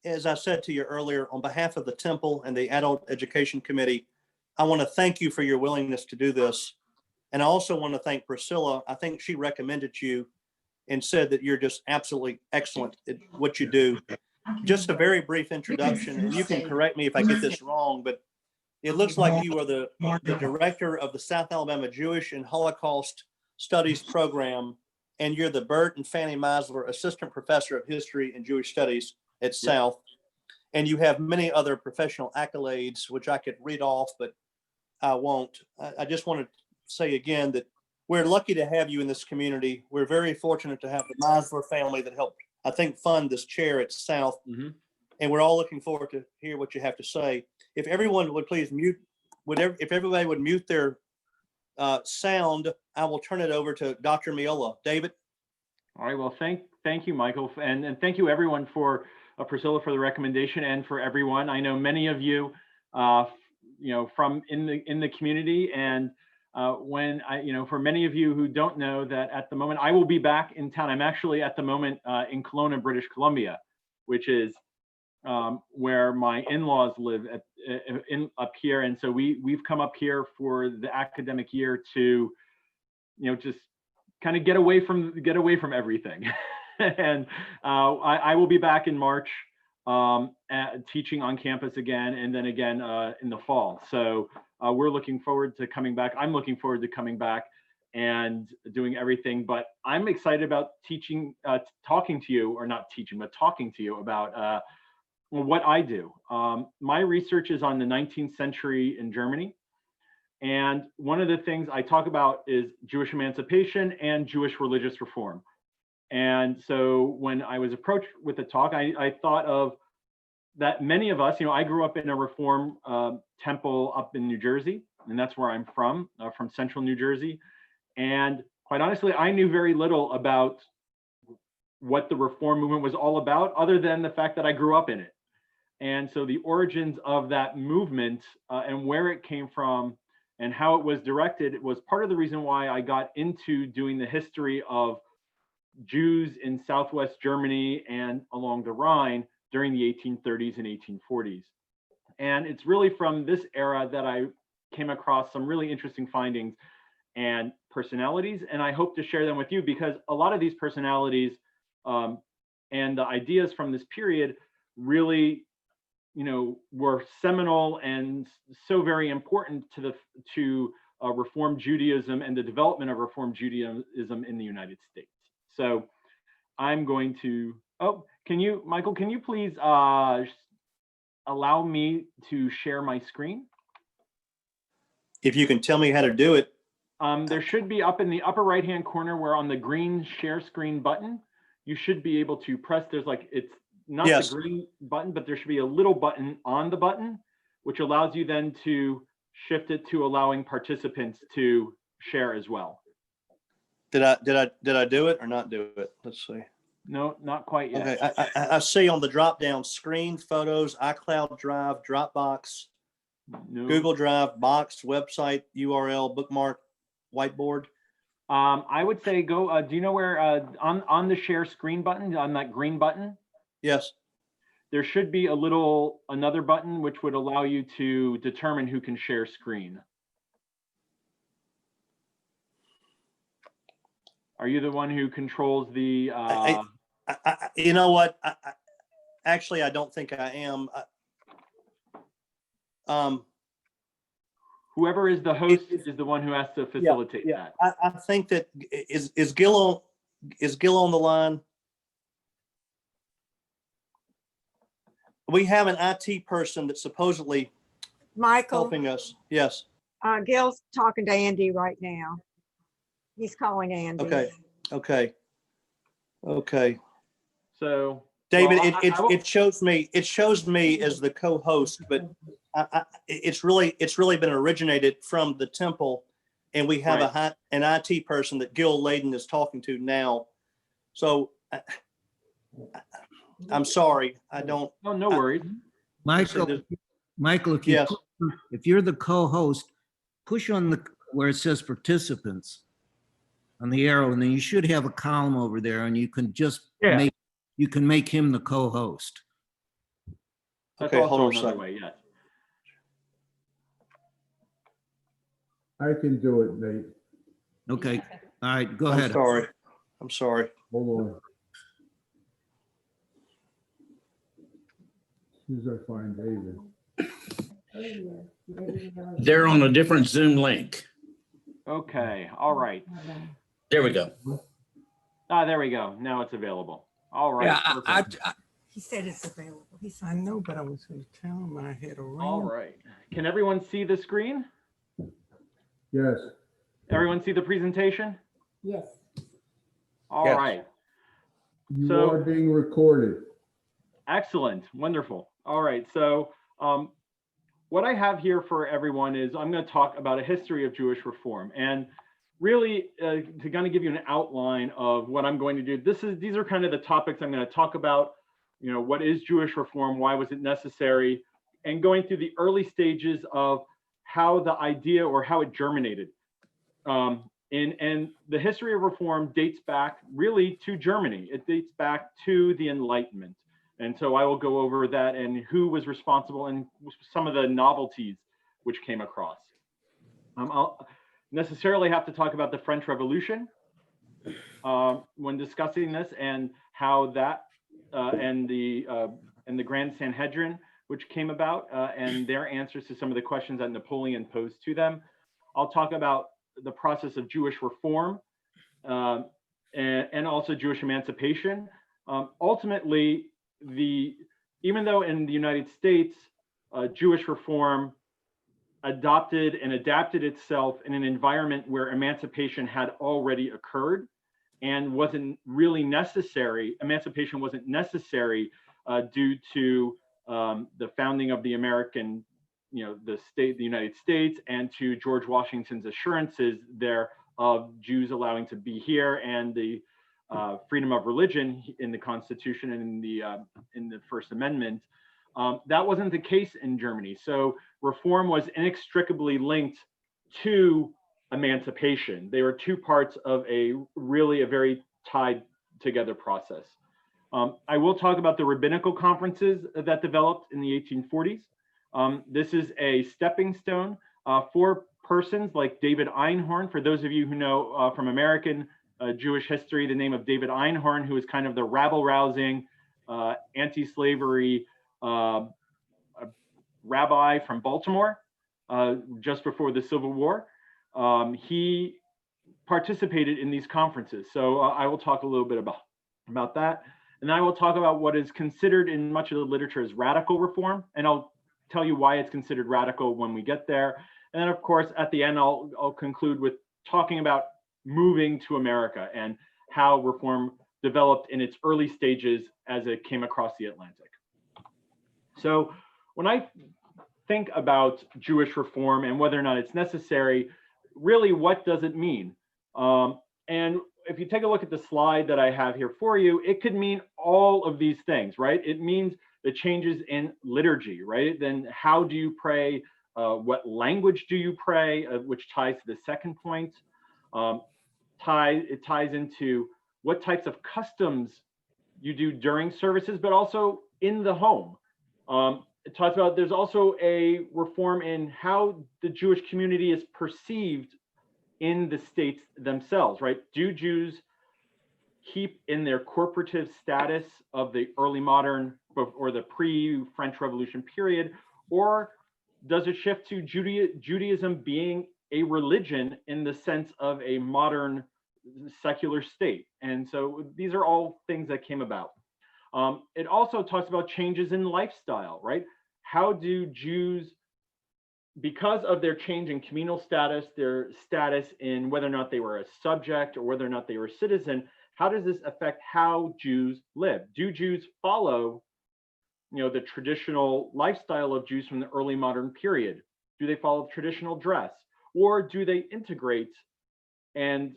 as I said to you earlier, on behalf of the Temple and the Adult Education Committee, I want to thank you for your willingness to do this. And I also want to thank Priscilla. I think she recommended you and said that you're just absolutely excellent at what you do. Just a very brief introduction, and you can correct me if I get this wrong, but it looks like you are the director of the South Alabama Jewish and Holocaust Studies Program, and you're the Bert and Fanny Meisler Assistant Professor of History and Jewish Studies at South. And you have many other professional accolades, which I could read off, but I won't. I just want to say again that we're lucky to have you in this community. We're very fortunate to have the Meisler family that helped, I think, fund this chair at South. And we're all looking forward to hear what you have to say. If everyone would please mute, if everybody would mute their sound, I will turn it over to Dr. Meola. David? All right, well, thank you, Michael. And thank you everyone for Priscilla for the recommendation, and for everyone. I know many of you, from in the community, and when for many of you who don't know that at the moment, I will be back in town. I'm actually at the moment in Kelowna, British Columbia, which is where my in-laws live up here. And so we've come up here for the academic year to, just kind of get away from everything. And I will be back in March teaching on campus again, and then again in the fall. So we're looking forward to coming back. I'm looking forward to coming back and doing everything, but I'm excited about talking to you about what I do. My research is on the 19th century in Germany. And one of the things I talk about is Jewish emancipation and Jewish religious reform. And so when I was approached with the talk, I thought of that many of us, I grew up in a Reform temple up in New Jersey, and that's where I'm from central New Jersey. And quite honestly, I knew very little about what the Reform movement was all about, other than the fact that I grew up in it. And so the origins of that movement and where it came from and how it was directed was part of the reason why I got into doing the history of Jews in Southwest Germany and along the Rhine during the 1830s and 1840s. And it's really from this era that I came across some really interesting findings and personalities, and I hope to share them with you, because a lot of these personalities and the ideas from this period really, were seminal and so very important to Reform Judaism and the development of Reform Judaism in the United States. So I'm going to, Michael, can you please allow me to share my screen? If you can tell me how to do it. There should be up in the upper right-hand corner where on the green share screen button, you should be able to press, it's not the green button, but there should be a little button on the button, which allows you then to shift it to allowing participants to share as well. Did I do it or not do it? Let's see. No, not quite yet. Okay, I see on the drop-down screen, photos, iCloud Drive, Dropbox, Google Drive, Box, website, URL, bookmark, whiteboard. I would say go, do you know where on the share screen button, on that green button? Yes. There should be another button which would allow you to determine who can share screen. Are you the one who controls the? You know what? Actually, I don't think I am. Whoever is the host is the one who has to facilitate that. I think that is Gil on the line? We have an IT person that's supposedly helping us. Yes. Gil's talking to Andy right now. He's calling Andy. Okay. So David, it shows me as the co-host, but it's really been originated from the temple, and we have an IT person that Gil Layden is talking to now. So I'm sorry, I don't. Oh, no worries. Michael, if you're the co-host, push on where it says participants on the arrow, and then you should have a column over there, and you can just make him the co-host. That's Okay, hold also on a another second. way, yes. I can do it, Nate. Okay, all right, go I'm ahead. sorry. I'm sorry. Hold on. As soon as I find David. They're on a different Zoom link. Okay, all right. There we go. Ah, there we go. Now it's available. All right. Yeah, perfect. He said it's available. He said, I know, but I was going to tell him I had a ring. All right. Can everyone see the screen? Yes, Everyone see the presentation? yes. All Yes. right. you So- are being recorded. Excellent. Wonderful. All right. So what I have here for everyone is I'm going to talk about a history of Jewish reform, and really to kind of give you an outline of what I'm going to do. These are kind of the topics I'm going to talk about. You know, what is Jewish reform? Why was it necessary? And going through the early stages of how the idea or how it germinated. And the history of reform dates back really to Germany. It dates back to the Enlightenment. And so I will go over that and who was responsible and some of the novelties which came across. I'll necessarily have to talk about the French Revolution when discussing this, and how that and the Grand Sanhedrin, which came about, and their answers to some of the questions that Napoleon posed to them. I'll talk about the process of Jewish reform and also Jewish emancipation. Ultimately, even though in the United States, Jewish reform adopted and adapted itself in an environment where emancipation had already occurred and wasn't really necessary. Emancipation wasn't necessary due to the founding of the American, the United States, and to George Washington's assurances there of Jews allowing to be here, and the freedom of religion in the Constitution and in the First Amendment. That wasn't the case in Germany. So reform was inextricably linked to emancipation. They were two parts of a very tied together process. I will talk about the rabbinical conferences that developed in the 1840s. This is a stepping stone for persons like David Einhorn. For those of you who know from American Jewish history, the name of David Einhorn, who is kind of the rabble-rousing, anti-slavery rabbi from Baltimore just before the Civil War. He participated in these conferences. So I will talk a little bit about that. And I will talk about what is considered in much of the literature as radical reform. And I'll tell you why it's considered radical when we get there. And then of course, at the end, I'll conclude with talking about moving to America and how reform developed in its early stages as it came across the Atlantic. So when I think about Jewish reform and whether or not it's necessary, really, what does it mean? And if you take a look at the slide that I have here for you, it could mean all of these things, right? It means the changes in liturgy, right? Then how do you pray? What language do you pray? Which ties to the second point. It ties into what types of customs you do during services, but also in the home. It talks about there's also a reform in how the Jewish community is perceived in the states themselves, right? Do Jews keep in their corporative status of the early modern or the pre-French Revolution period, or does it shift to Judaism being a religion in the sense of a modern secular state? And so these are all things that came about. It also talks about changes in lifestyle, right? How do Jews, because of their change in communal status, their status in whether or not they were a subject or whether or not they were a citizen, how does this affect how Jews live? Do Jews follow, the traditional lifestyle of Jews from the early modern period? Do they follow traditional dress? Or do they integrate and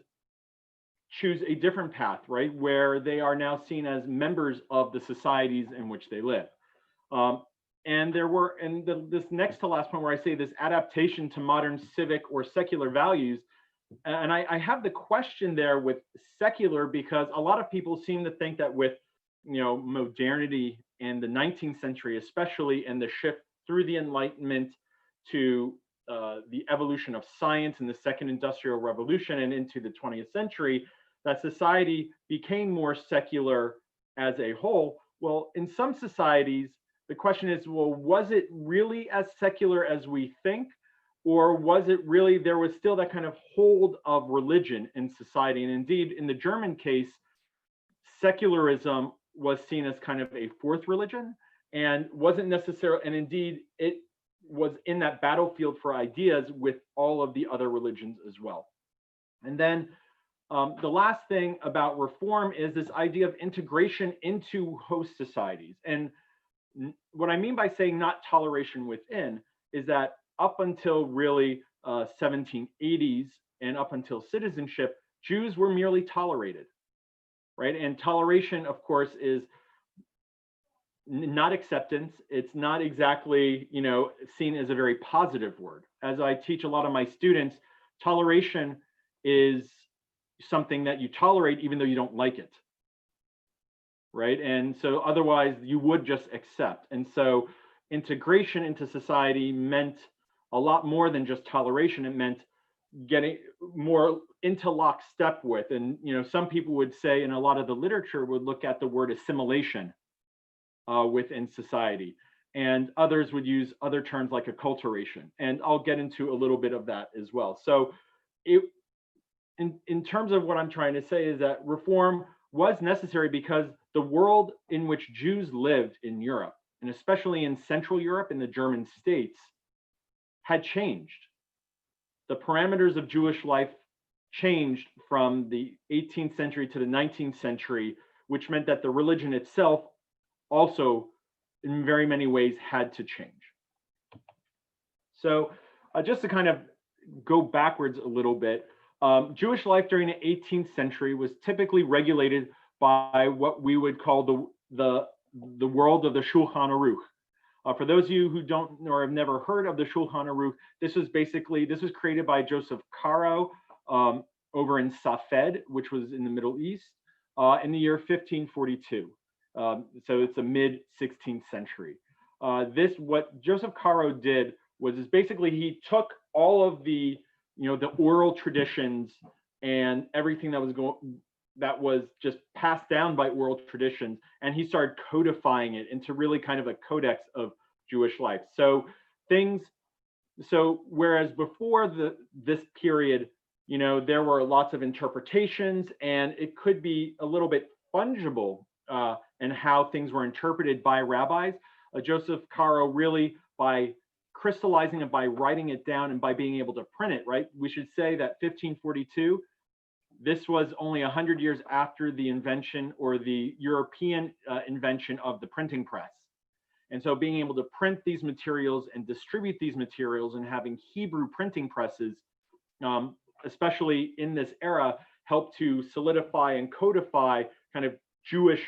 choose a different path, right? Where they are now seen as members of the societies in which they live. This next to last point where I say this adaptation to modern civic or secular values, and I have the question there with secular because a lot of people seem to think that with modernity in the 19th century, especially in the shift through the Enlightenment to the evolution of science in the Second Industrial Revolution and into the 20th century, that society became more secular as a whole. Well, in some societies, the question is, well, was it really as secular as we think? Or was it really, there was still that kind of hold of religion in society? And indeed, in the German case, secularism was seen as kind of a fourth religion and wasn't necessarily, and indeed, it was in that battlefield for ideas with all of the other religions as well. And then the last thing about reform is this idea of integration into host societies. And what I mean by saying not toleration within is that up until really 1780s and up until citizenship, Jews were merely tolerated, right? And toleration, of course, is not acceptance. It's not exactly, you know, seen as a very positive word. As I teach a lot of my students, toleration is something that you tolerate even though you don't like it, right? And so otherwise you would just accept. And so integration into society meant a lot more than just toleration. It meant getting more into lockstep with. And, you know, some people would say, and a lot of the literature would look at the word assimilation within society. And others would use other terms like acculturation. And I'll get into a little bit of that as well. So in terms of what I'm trying to say is that reform was necessary because the world in which Jews lived in Europe, and especially in Central Europe in the German states, had changed. The parameters of Jewish life changed from the 18th century to the 19th century, which meant that the religion itself also, in very many ways, had to change. So just to kind of go backwards a little bit, Jewish life during the 18th century was typically regulated by what we would call the world of the Shulchan Aruch. For those of you who don't or have never heard of the Shulchan Aruch, this was created by Joseph Caro over in Safed, which was in the Middle East, in the year 1542. So it's a mid 16th century. What Joseph Caro did was basically he took all of the, you know, the oral traditions and everything that was just passed down by oral traditions, and he started codifying it into really kind of a codex of Jewish life. So whereas before this period, you know, there were lots of interpretations and it could be a little bit fungible in how things were interpreted by rabbis. Joseph Caro really, by crystallizing it, by writing it down, and by being able to print it, right? We should say that 1542, this was only 100 years after the invention or the European invention of the printing press. And so being able to print these materials and distribute these materials and having Hebrew printing presses, especially in this era, helped to solidify and codify kind of Jewish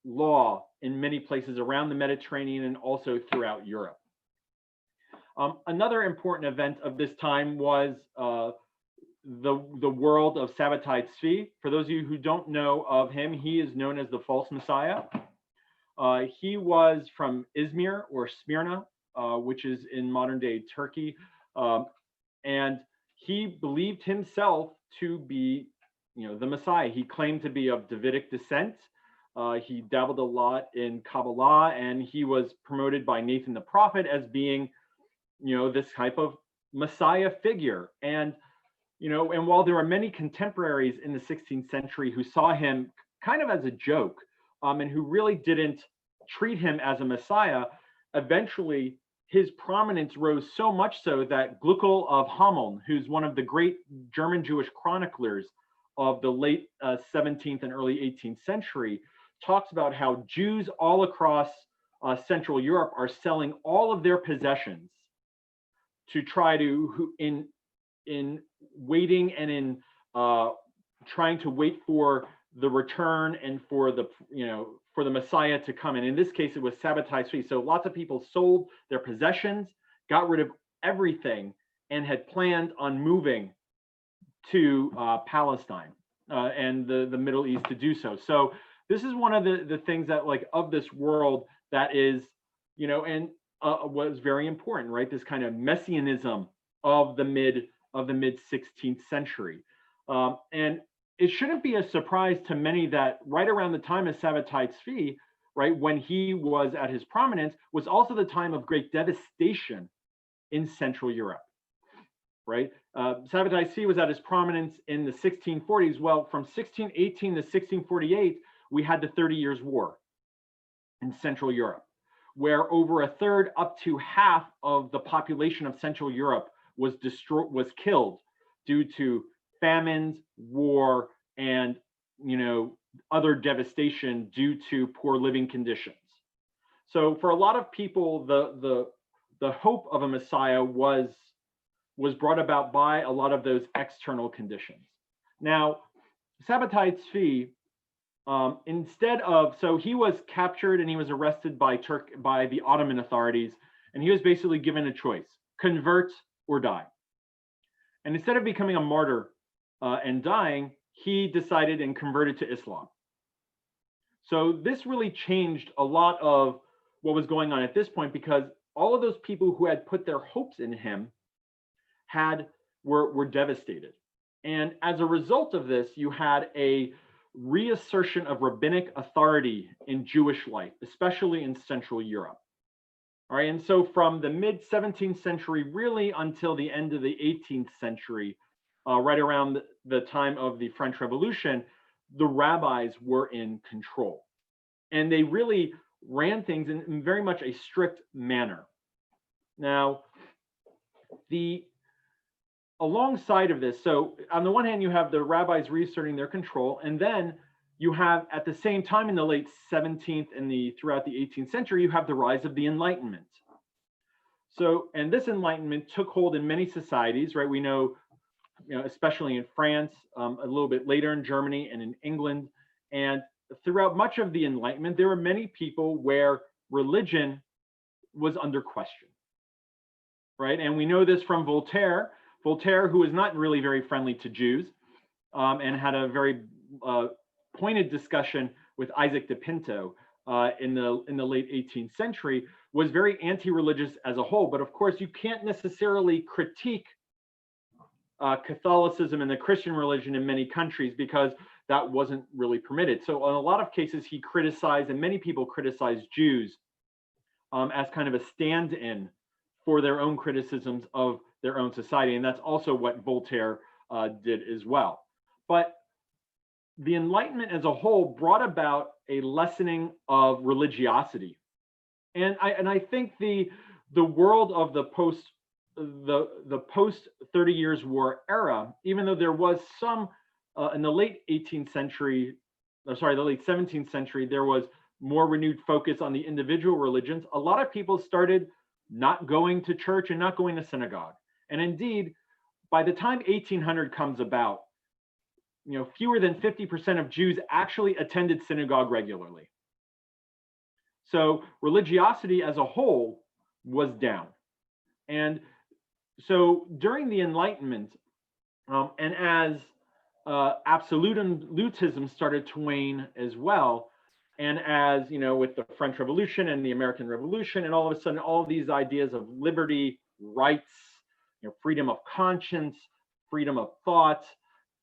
law in many places around the Mediterranean and also throughout Europe. Another important event of this time was the world of Sabbatai Tzvi. For those of you who don't know of him, he is known as the false Messiah. He was from Izmir or Smyrna, which is in modern day Turkey. And he believed himself to be, you know, the Messiah. He claimed to be of Davidic descent. He dabbled a lot in Kabbalah, and he was promoted by Nathan the prophet as being, you know, this type of Messiah figure. And, you know, and while there are many contemporaries in the 16th century who saw him kind of as a joke, and who really didn't treat him as a Messiah, eventually his prominence rose so much so that Gluckel of Hameln, who's one of the great German Jewish chroniclers of the late 17th and early 18th century, talks about how Jews all across Central Europe are selling all of their possessions to try to, in waiting and in trying to wait for the return and for the, you know, for the Messiah to come. And in this case, it was Sabbatai Tzvi. So lots of people sold their possessions, got rid of everything, and had planned on moving to Palestine and the Middle East to do so. So this is one of the things that like of this world that is, and was very important, right? This kind of messianism of the mid 16th century. And it shouldn't be a surprise to many that right around the time of Sabbatai Tzvi, right, when he was at his prominence, was also the time of great devastation in Central Europe, right? Sabbatai Tzvi was at his prominence in the 1640s. Well, from 1618 to 1648, we had the 30 Years' War in Central Europe, where over a third up to half of the population of Central Europe was killed due to famines, war, and other devastation due to poor living conditions. So for a lot of people, the hope of a Messiah was brought about by a lot of those external conditions. Now, Sabbatai Tzvi, so he was captured and he was arrested by the Ottoman authorities, and he was basically given a choice: convert or die. And instead of becoming a martyr and dying, he decided and converted to Islam. So this really changed a lot of what was going on at this point, because all of those people who had put their hopes in him were devastated. And as a result of this, you had a reassertion of rabbinic authority in Jewish life, especially in Central Europe. All right, and so from the mid 17th century, really until the end of the 18th century, right around the time of the French Revolution, the rabbis were in control. And they really ran things in very much a strict manner. Now, alongside of this, so on the one hand, you have the rabbis reasserting their control, and then you have, at the same time in the late 17th and throughout the 18th century, you have the rise of the Enlightenment. So, and this Enlightenment took hold in many societies, right? We know, especially in France, a little bit later in Germany and in England. And throughout much of the Enlightenment, there were many people where religion was under question, right? And we know this from Voltaire, who was not really very friendly to Jews, and had a very pointed discussion with Isaac de Pinto in the late 18th century, was very anti-religious as a whole. But of course, you can't necessarily critique Catholicism and the Christian religion in many countries, because that wasn't really permitted. So in a lot of cases, he criticized, and many people criticized Jews as kind of a stand-in for their own criticisms of their own society. And that's also what Voltaire did as well. But the Enlightenment as a whole brought about a lessening of religiosity. And I think the world of the post 30 Years' War era, even though there was some in the late 18th century, the late 17th century, there was more renewed focus on the individual religions. A lot of people started not going to church and not going to synagogue. And indeed, by the time 1800 comes about, fewer than 50% of Jews actually attended synagogue regularly. So religiosity as a whole was down. And so during the Enlightenment, and as absolutism started to wane as well, and as, with the French Revolution and the American Revolution, and all of a sudden, all of these ideas of liberty, rights, freedom of conscience, freedom of thought,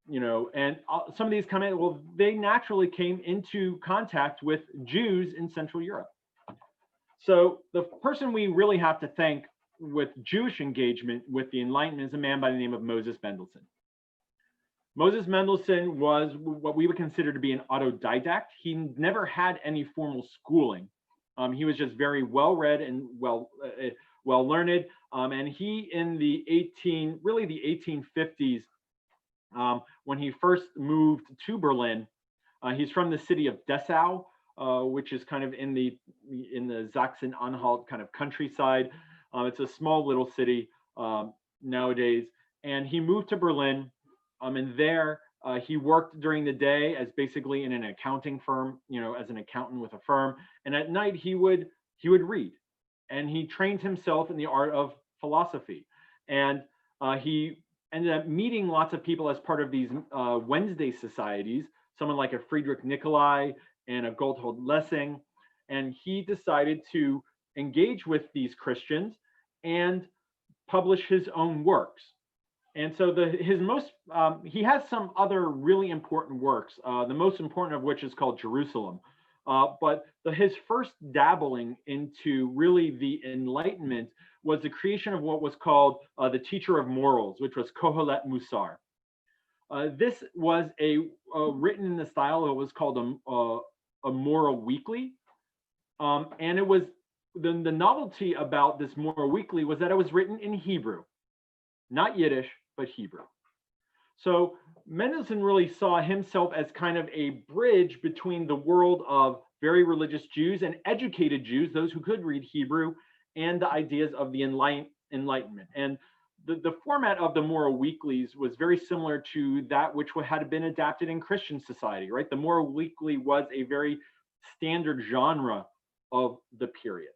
and some of these come in, well, they naturally came into contact with Jews in Central Europe. So the person we really have to thank with Jewish engagement with the Enlightenment is a man by the name of Moses Mendelssohn. Moses Mendelssohn was what we would consider to be an autodidact. He never had any formal schooling. He was just very well-read and well-learned. And he, in the 1850s, when he first moved to Berlin, he's from the city of Dessau, which is kind of in the Sachsen-Anhalt kind of countryside. It's a small little city nowadays. And he moved to Berlin, and there he worked during the day as basically in an accounting firm, as an accountant with a firm. And at night he would read, and he trained himself in the art of philosophy. And he ended up meeting lots of people as part of these Wednesday societies, someone like a Friedrich Nicolai and a Gotthold Lessing, and he decided to engage with these Christians and publish his own works. And so he has some other really important works, the most important of which is called Jerusalem. But his first dabbling into really the Enlightenment was the creation of what was called the Teacher of Morals, which was Kohelet Musar. This was written in the style of what was called a moral weekly. And it was the novelty about this moral weekly was that it was written in Hebrew, not Yiddish, but Hebrew. So Mendelssohn really saw himself as kind of a bridge between the world of very religious Jews and educated Jews, those who could read Hebrew, and the ideas of the Enlightenment. And the format of the moral weeklies was very similar to that which had been adapted in Christian society, right? The moral weekly was a very standard genre of the period.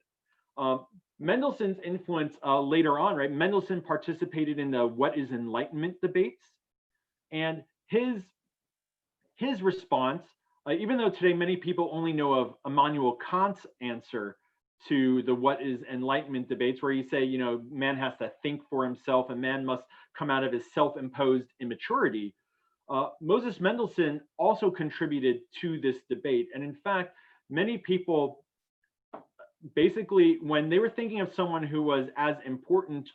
Mendelssohn's influence later on, right? Mendelssohn participated in the What is Enlightenment debates, and his response, even though today many people only know of Immanuel Kant's answer to the What is Enlightenment debates, where you say, you know, man has to think for himself and man must come out of his self-imposed immaturity. Moses Mendelssohn also contributed to this debate, and in fact, many people basically, when they were thinking of someone who was as important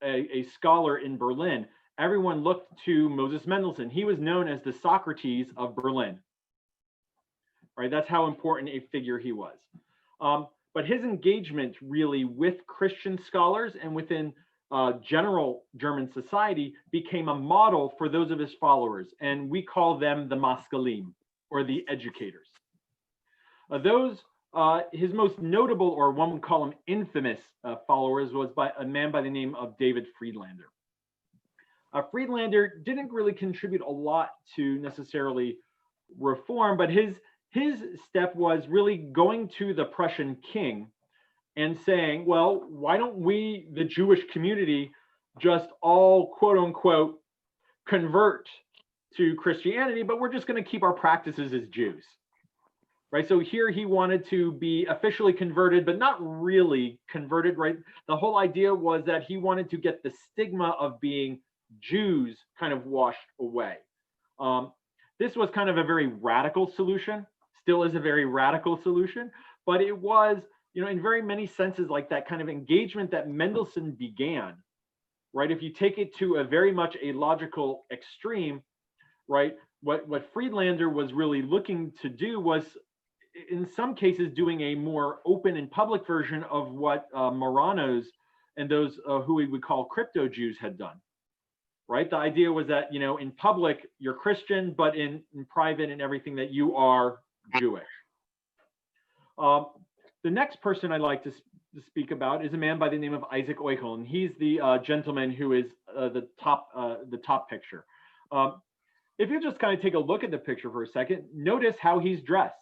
a scholar in Berlin, everyone looked to Moses Mendelssohn. He was known as the Socrates of Berlin, right? That's how important a figure he was. But his engagement really with Christian scholars and within general German society became a model for those of his followers, and we call them the Maskalim, or the educators. His most notable, or one would call him infamous, followers was by a man by the name of David Friedlander. Friedlander didn't really contribute a lot to necessarily reform, but his step was really going to the Prussian king and saying, well, why don't we, the Jewish community, just all quote unquote convert to Christianity, but we're just going to keep our practices as Jews. Right, so here he wanted to be officially converted, but not really converted, right? The whole idea was that he wanted to get the stigma of being Jews kind of washed away. This was kind of a very radical solution, still is a very radical solution, but it was, you know, in very many senses, like that kind of engagement that Mendelssohn began, right? If you take it to a very much a logical extreme, right? What Friedlander was really looking to do was, in some cases, doing a more open and public version of what Marranos and those who we would call crypto Jews had done, right? The idea was that, you know, in public, you're Christian, but in private and everything that you are Jewish. The next person I'd like to speak about is a man by the name of Isaac Euchel, and he's the gentleman who is the top picture. If you just kind of take a look at the picture for a second, notice how he's dressed.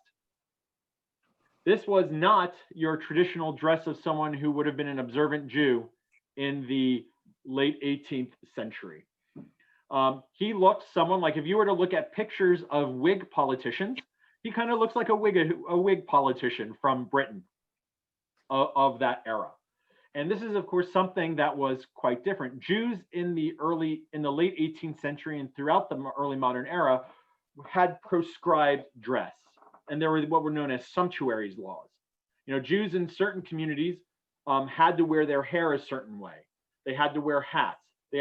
This was not your traditional dress of someone who would have been an observant Jew in the late 18th century. He looked someone like, if you were to look at pictures of Whig politicians, he kind of looks like a Whig politician from Britain of that era. And this is, of course, something that was quite different. Jews in the late 18th century and throughout the early modern era had proscribed dress. And there were what were known as sumptuaries laws. You know, Jews in certain communities had to wear their hair a certain way. They had to wear hats. They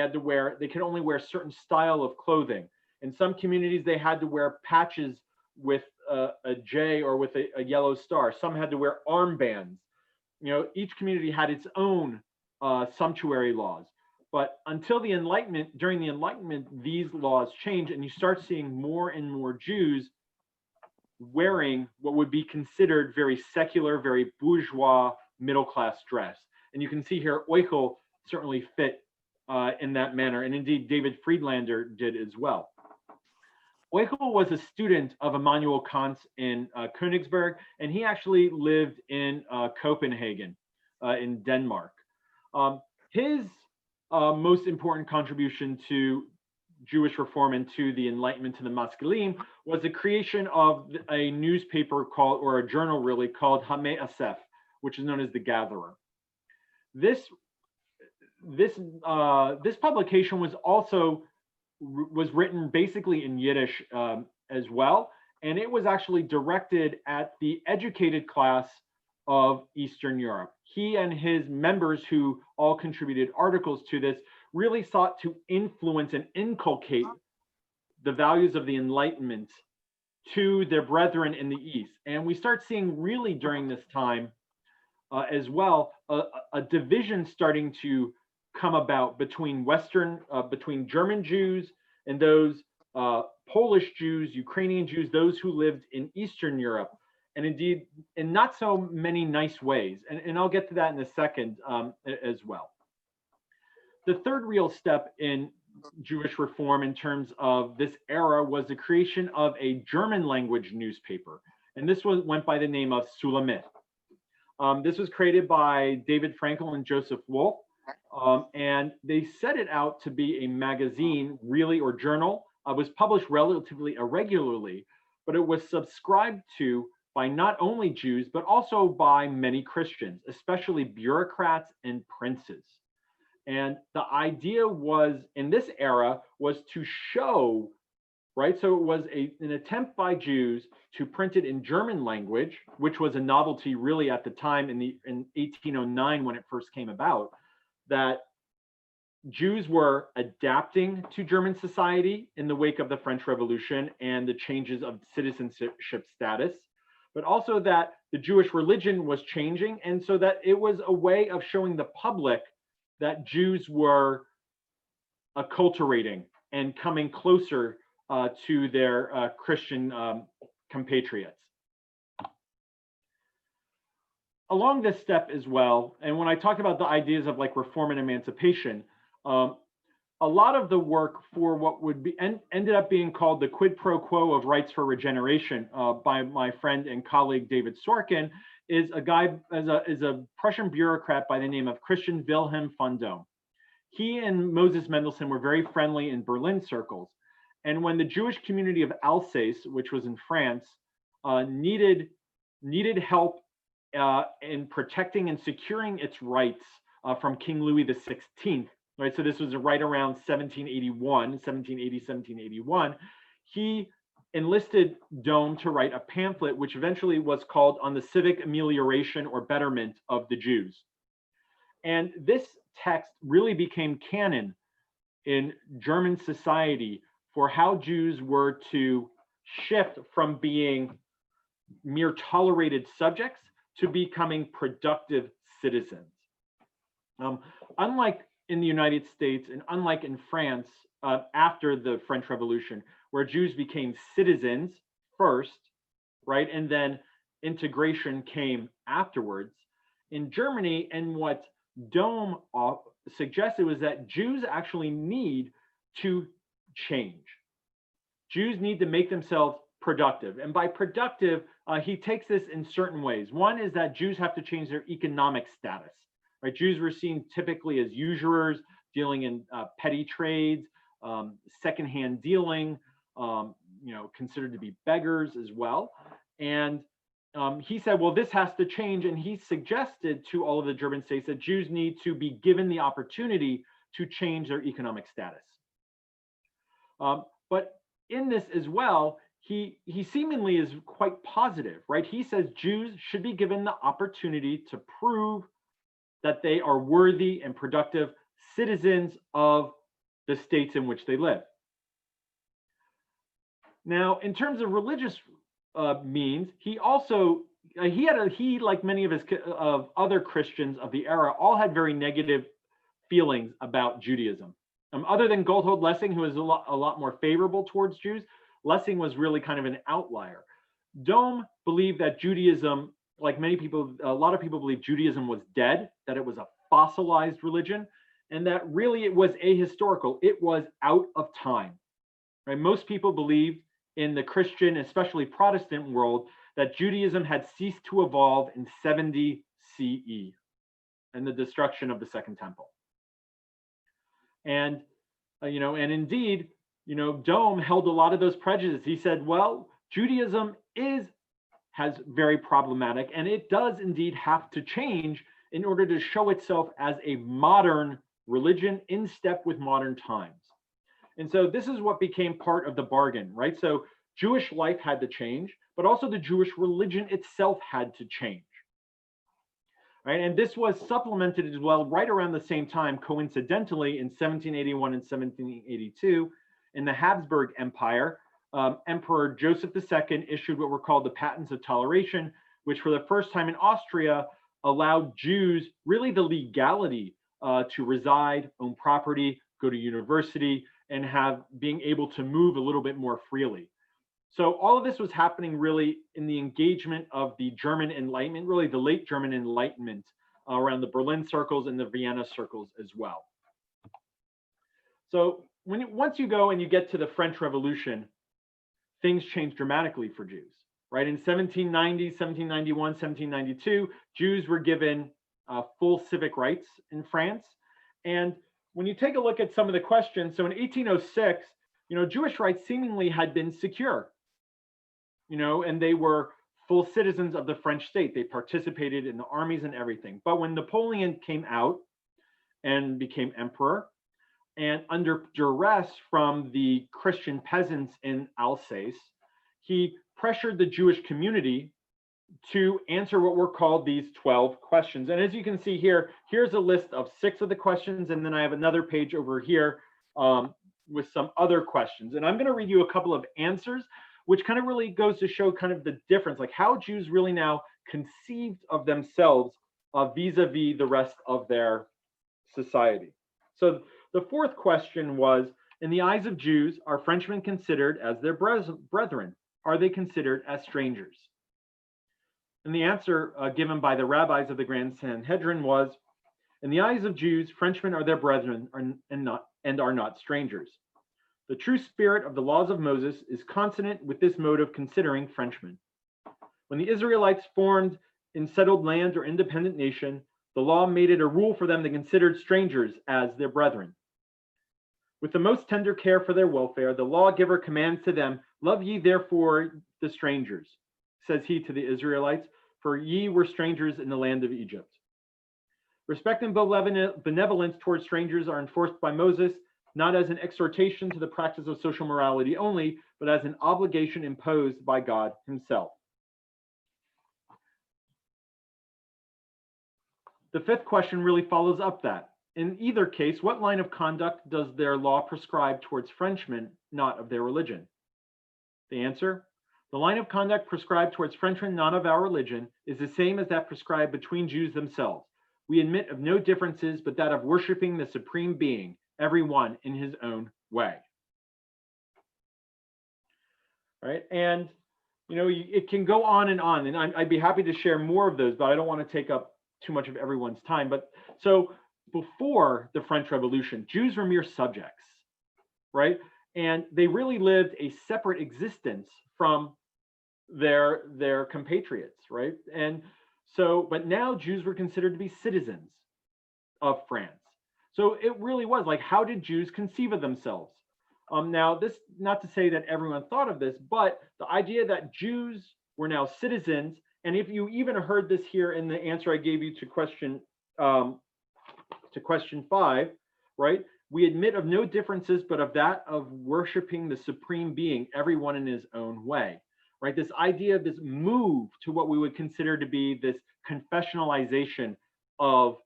could only wear a certain style of clothing. In some communities, they had to wear patches with a J or with a yellow star. Some had to wear armbands. You know, each community had its own sumptuary laws. But until the Enlightenment, during the Enlightenment, these laws changed, and you start seeing more and more Jews wearing what would be considered very secular, very bourgeois, middle-class dress. And you can see here, Euchel certainly fit in that manner, and indeed David Friedlander did as well. Euchel was a student of Immanuel Kant in Königsberg, and he actually lived in Copenhagen in Denmark. His most important contribution to Jewish reform into the Enlightenment to the Maskilim was the creation of a newspaper called, or a journal really, called Hamei Asef, which is known as the Gatherer. This publication was also written basically in Yiddish as well, and it was actually directed at the educated class of Eastern Europe. He and his members, who all contributed articles to this, really sought to influence and inculcate the values of the Enlightenment to their brethren in the East. And we start seeing really during this time as well, a division starting to come about between between German Jews and those Polish Jews, Ukrainian Jews, those who lived in Eastern Europe, and indeed in not so many nice ways. And I'll get to that in a second as well. The third real step in Jewish reform in terms of this era was the creation of a German language newspaper. And this went by the name of Sulamit. This was created by David Frankel and Joseph Wolf. And they set it out to be a magazine, really, or journal. It was published relatively irregularly, but it was subscribed to by not only Jews, but also by many Christians, especially bureaucrats and princes. And the idea was, in this era, was to show, right? So it was an attempt by Jews to print it in German language, which was a novelty really at the time in 1809 when it first came about, that Jews were adapting to German society in the wake of the French Revolution and the changes of citizenship status, but also that the Jewish religion was changing, and so that it was a way of showing the public that Jews were acculturating and coming closer to their Christian compatriots. Along this step as well, and when I talk about the ideas of like reform and emancipation, a lot of the work for what would be ended up being called the quid pro quo of rights for regeneration by my friend and colleague David Sorkin is a Prussian bureaucrat by the name of Christian Wilhelm von Dohm. He and Moses Mendelssohn were very friendly in Berlin circles. And when the Jewish community of Alsace, which was in France, needed help in protecting and securing its rights from King Louis XVI, right? So this was right around 1781, he enlisted Dohm to write a pamphlet, which eventually was called On the Civic Amelioration or Betterment of the Jews. And this text really became canon in German society for how Jews were to shift from being mere tolerated subjects to becoming productive citizens. Unlike in the United States and unlike in France after the French Revolution, where Jews became citizens first, right, and then integration came afterwards, in Germany, and what Dohm suggested was that Jews actually need to change. Jews need to make themselves productive. And by productive, he takes this in certain ways. One is that Jews have to change their economic status. Right? Jews were seen typically as usurers, dealing in petty trades, secondhand dealing, considered to be beggars as well. And he said, well, this has to change. And he suggested to all of the German states that Jews need to be given the opportunity to change their economic status. But in this as well, he seemingly is quite positive, right? He says Jews should be given the opportunity to prove that they are worthy and productive citizens of the states in which they live. Now, in terms of religious means, he also like many of other Christians of the era, all had very negative feelings about Judaism. Other than Gotthold Lessing, who is a lot more favorable towards Jews, Lessing was really kind of an outlier. Dohm believed that Judaism, like many people, a lot of people believe Judaism was dead, that it was a fossilized religion, and that really it was ahistorical. It was out of time. Right? Most people believed in the Christian, especially Protestant world, that Judaism had ceased to evolve in 70 CE and the destruction of the Second Temple. And and indeed, Dome held a lot of those prejudices. He said, well, Judaism has very problematic, and it does indeed have to change in order to show itself as a modern religion in step with modern times. And so this is what became part of the bargain, right? So Jewish life had to change, but also the Jewish religion itself had to change. Right? And this was supplemented as well right around the same time, coincidentally, in 1781 and 1782, in the Habsburg Empire. Emperor Joseph II issued what were called the Patents of Toleration, which for the first time in Austria allowed Jews really the legality to reside, own property, go to university, and being able to move a little bit more freely. So all of this was happening really in the engagement of the German Enlightenment, really the late German Enlightenment around the Berlin circles and the Vienna circles as well. So once you go and you get to the French Revolution, things changed dramatically for Jews, right? In 1790, 1791, 1792, Jews were given full civic rights in France. And when you take a look at some of the questions, so in 1806, Jewish rights seemingly had been secure, and they were full citizens of the French state. They participated in the armies and everything. But when Napoleon came out and became emperor, and under duress from the Christian peasants in Alsace, he pressured the Jewish community to answer what were called these 12 questions. And as you can see here, here's a list of 6 of the questions, and then I have another page over here with some other questions. And I'm going to read you a couple of answers, which kind of really goes to show kind of the difference, like how Jews really now conceived of themselves vis-a-vis the rest of their society. So the 4th question was, in the eyes of Jews, are Frenchmen considered as their brethren? Are they considered as strangers? And the answer given by the rabbis of the Grand Sanhedrin was, in the eyes of Jews, Frenchmen are their brethren and are not strangers. The true spirit of the laws of Moses is consonant with this mode of considering Frenchmen. When the Israelites formed in settled land or independent nation, the law made it a rule for them to consider strangers as their brethren. With the most tender care for their welfare, the lawgiver commands to them, love ye therefore the strangers, says he to the Israelites, for ye were strangers in the land of Egypt. Respect and benevolence towards strangers are enforced by Moses, not as an exhortation to the practice of social morality only, but as an obligation imposed by God himself. The 5th question really follows up that. In either case, what line of conduct does their law prescribe towards Frenchmen, not of their religion? The answer, the line of conduct prescribed towards Frenchmen, not of our religion, is the same as that prescribed between Jews themselves. We admit of no differences, but that of worshiping the supreme being, every one in his own way. Right? And, it can go on, and I'd be happy to share more of those, but I don't want to take up too much of everyone's time. But so before the French Revolution, Jews were mere subjects, right? And they really lived a separate existence from their compatriots, right? And so, but now Jews were considered to be citizens of France. So it really was like, how did Jews conceive of themselves? Now, this, not to say that everyone thought of this, but the idea that Jews were now citizens, and if you even heard this here in the answer I gave you to question 5, right? We admit of no differences, but of that of worshiping the supreme being, everyone in his own way, right? This idea of this move to what we would consider to be this confessionalization of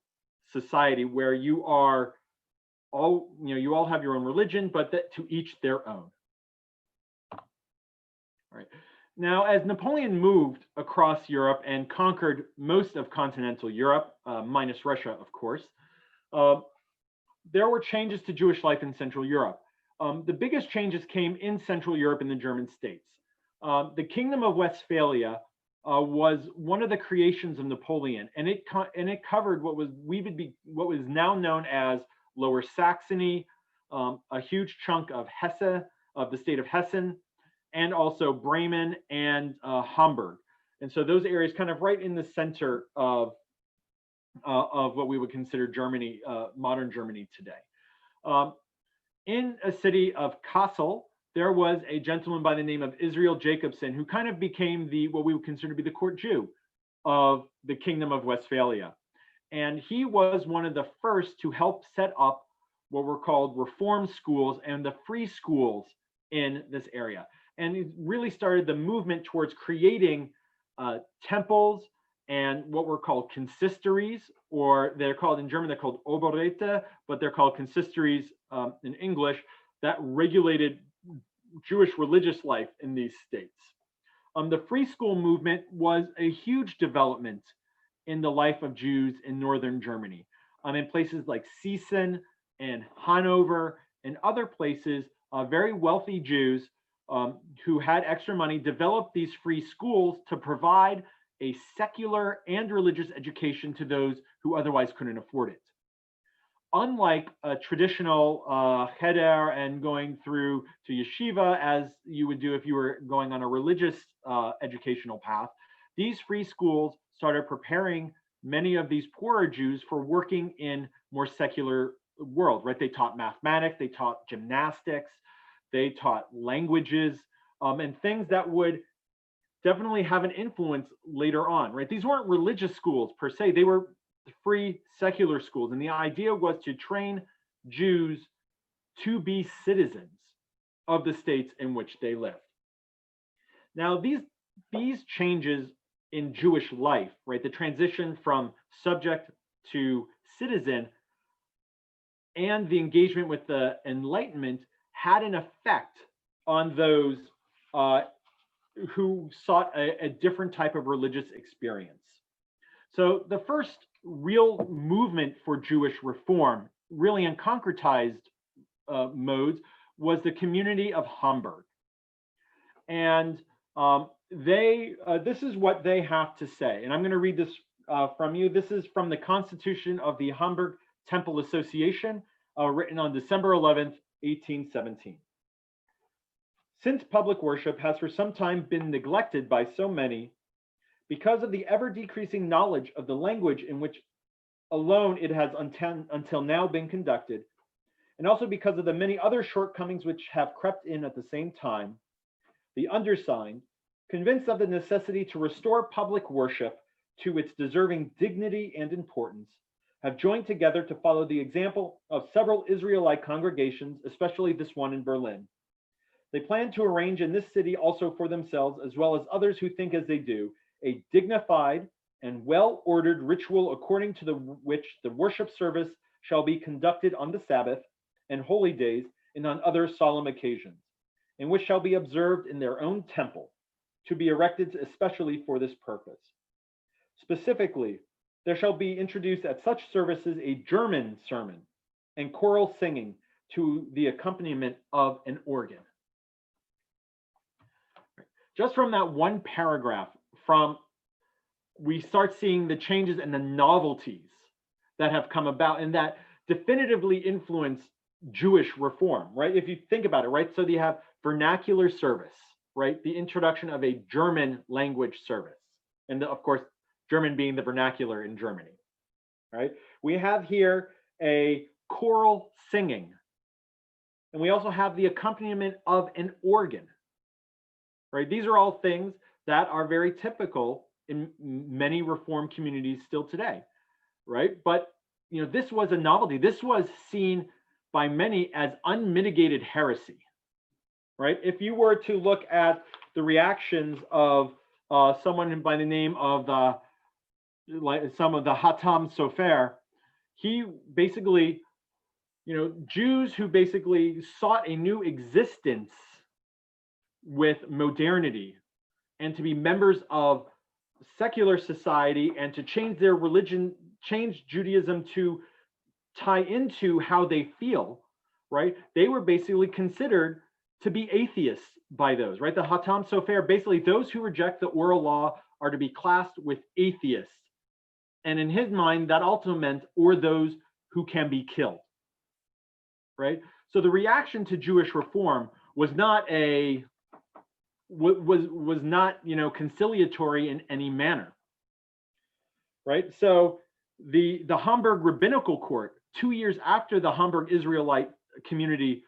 society, where you are all, you all have your own religion, but that to each their own. All right. Now, as Napoleon moved across Europe and conquered most of continental Europe, minus Russia, of course, there were changes to Jewish life in Central Europe. The biggest changes came in Central Europe in the German states. The Kingdom of Westphalia was one of the creations of Napoleon, and it covered what was now known as Lower Saxony, a huge chunk of Hesse, of the state of Hessen, and also Bremen and Hamburg. And so those areas kind of right in the center of what we would consider Germany, modern Germany today. in a city of Kassel, there was a gentleman by the name of Israel Jacobson who kind of became what we would consider to be the court Jew of the Kingdom of Westphalia. And he was one of the first to help set up what were called reform schools and the free schools in this area. And it really started the movement towards creating temples and what were called consistories, or they're called in German, they're called Oberräte, but they're called consistories in English, that regulated Jewish religious life in these states. The free school movement was a huge development in the life of Jews in northern Germany. In places like Gießen and Hanover and other places, very wealthy Jews who had extra money developed these free schools to provide a secular and religious education to those who otherwise couldn't afford it. Unlike a traditional cheder and going through to yeshiva, as you would do if you were going on a religious educational path, these free schools started preparing many of these poorer Jews for working in more secular world, right? They taught mathematics, they taught gymnastics, they taught languages, and things that would definitely have an influence later on, right? These weren't religious schools per se, they were free secular schools. And the idea was to train Jews to be citizens of the states in which they lived. Now, these changes in Jewish life, right, the transition from subject to citizen and the engagement with the Enlightenment had an effect on those who sought a different type of religious experience. So the first real movement for Jewish reform, really in concretized modes, was the community of Hamburg. And this is what they have to say. And I'm going to read this from you. This is from the Constitution of the Hamburg Temple Association, written on December 11th, 1817. Since public worship has for some time been neglected by so many, because of the ever-decreasing knowledge of the language in which alone it has until now been conducted, and also because of the many other shortcomings which have crept in at the same time, the undersigned, convinced of the necessity to restore public worship to its deserving dignity and importance, have joined together to follow the example of several Israelite congregations, especially this one in Berlin. They plan to arrange in this city also for themselves, as well as others who think as they do, a dignified and well-ordered ritual according to which the worship service shall be conducted on the Sabbath and holy days and on other solemn occasions, and which shall be observed in their own temple, to be erected especially for this purpose. Specifically, there shall be introduced at such services a German sermon and choral singing to the accompaniment of an organ. Just from that one paragraph, we start seeing the changes and the novelties that have come about and that definitively influence Jewish reform, right? If you think about it, right? So you have vernacular service, right? The introduction of a German language service. And of course, German being the vernacular in Germany, right? We have here a choral singing. And we also have the accompaniment of an organ, right? These are all things that are very typical in many Reform communities still today, right? But this was a novelty. This was seen by many as unmitigated heresy, right? If you were to look at the reactions of someone by the name of some of the Hatam Sofer, he basically, Jews who basically sought a new existence with modernity and to be members of secular society and to change their religion, change Judaism to tie into how they feel, right? They were basically considered to be atheists by those, right? The Hatam Sofer, basically those who reject the oral law are to be classed with atheists. And in his mind, that also meant, or those who can be killed, right? So the reaction to Jewish reform was not conciliatory in any manner, right? So the Hamburg Rabbinical Court, 2 years after the Hamburg Israelite community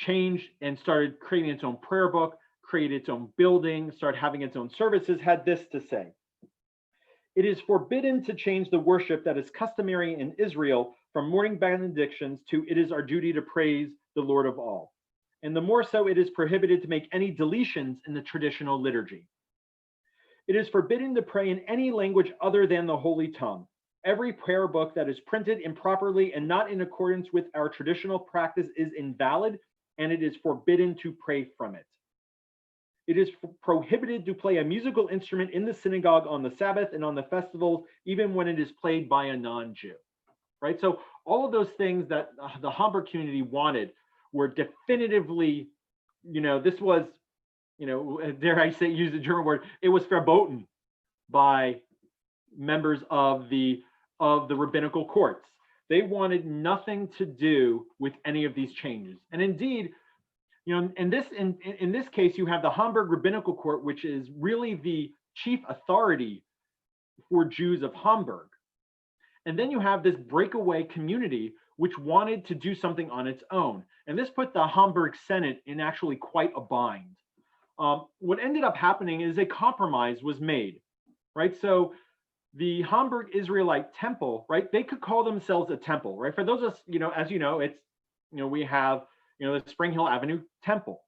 changed and started creating its own prayer book, created its own building, started having its own services, had this to say: "It is forbidden to change the worship that is customary in Israel from morning benedictions to 'it is our duty to praise the Lord of all.' And the more so, it is prohibited to make any deletions in the traditional liturgy. It is forbidden to pray in any language other than the Holy Tongue. Every prayer book that is printed improperly and not in accordance with our traditional practice is invalid, and it is forbidden to pray from it. It is prohibited to play a musical instrument in the synagogue on the Sabbath and on the festivals, even when it is played by a non-Jew." Right? So all of those things that the Hamburg community wanted were definitively, this was, dare I say, use the German word, it was verboten by members of the rabbinical courts. They wanted nothing to do with any of these changes. And indeed, in this case, you have the Hamburg Rabbinical Court, which is really the chief authority for Jews of Hamburg. And then you have this breakaway community which wanted to do something on its own. And this put the Hamburg Senate in actually quite a bind. What ended up happening is a compromise was made, right? So the Hamburg Israelite Temple, right? They could call themselves a temple, right? For those of us, as you know, it's, we have, the Spring Hill Avenue Temple,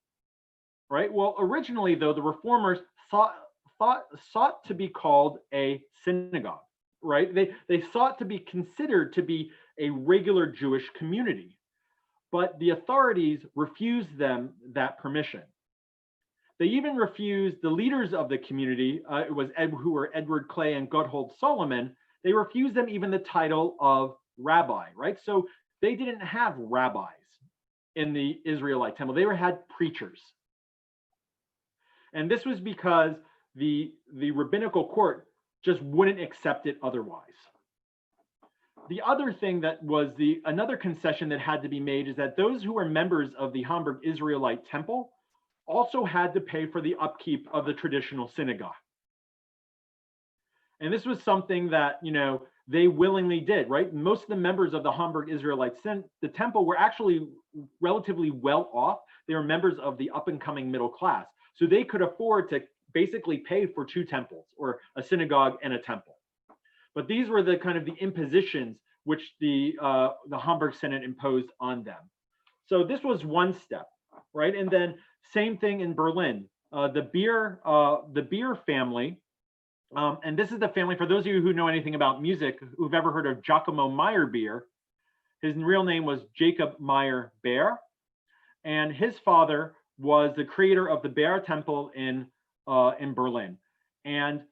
right? Well, originally though, the reformers sought to be called a synagogue, right? They sought to be considered to be a regular Jewish community, but the authorities refused them that permission. They even refused the leaders of the community, who were Edward Clay and Gotthold Solomon. They refused them even the title of rabbi, right? So they didn't have rabbis in the Israelite temple. They had preachers. And this was because the rabbinical court just wouldn't accept it otherwise. The other thing that was another concession that had to be made is that those who were members of the Hamburg Israelite Temple also had to pay for the upkeep of the traditional synagogue. And this was something that, they willingly did, right? Most of the members of the Hamburg Israelite the temple were actually relatively well off. They were members of the up and coming middle class. So they could afford to basically pay for two temples, or a synagogue and a temple. But these were the kind of the impositions which the Hamburg Senate imposed on them. So this was one step, right? And then same thing in Berlin. The Beer family, and this is the family, for those of you who know anything about music, who've ever heard of Giacomo Meyerbeer, his real name was Jacob Meyer Beer, and his father was the creator of the Beer Temple in Berlin. And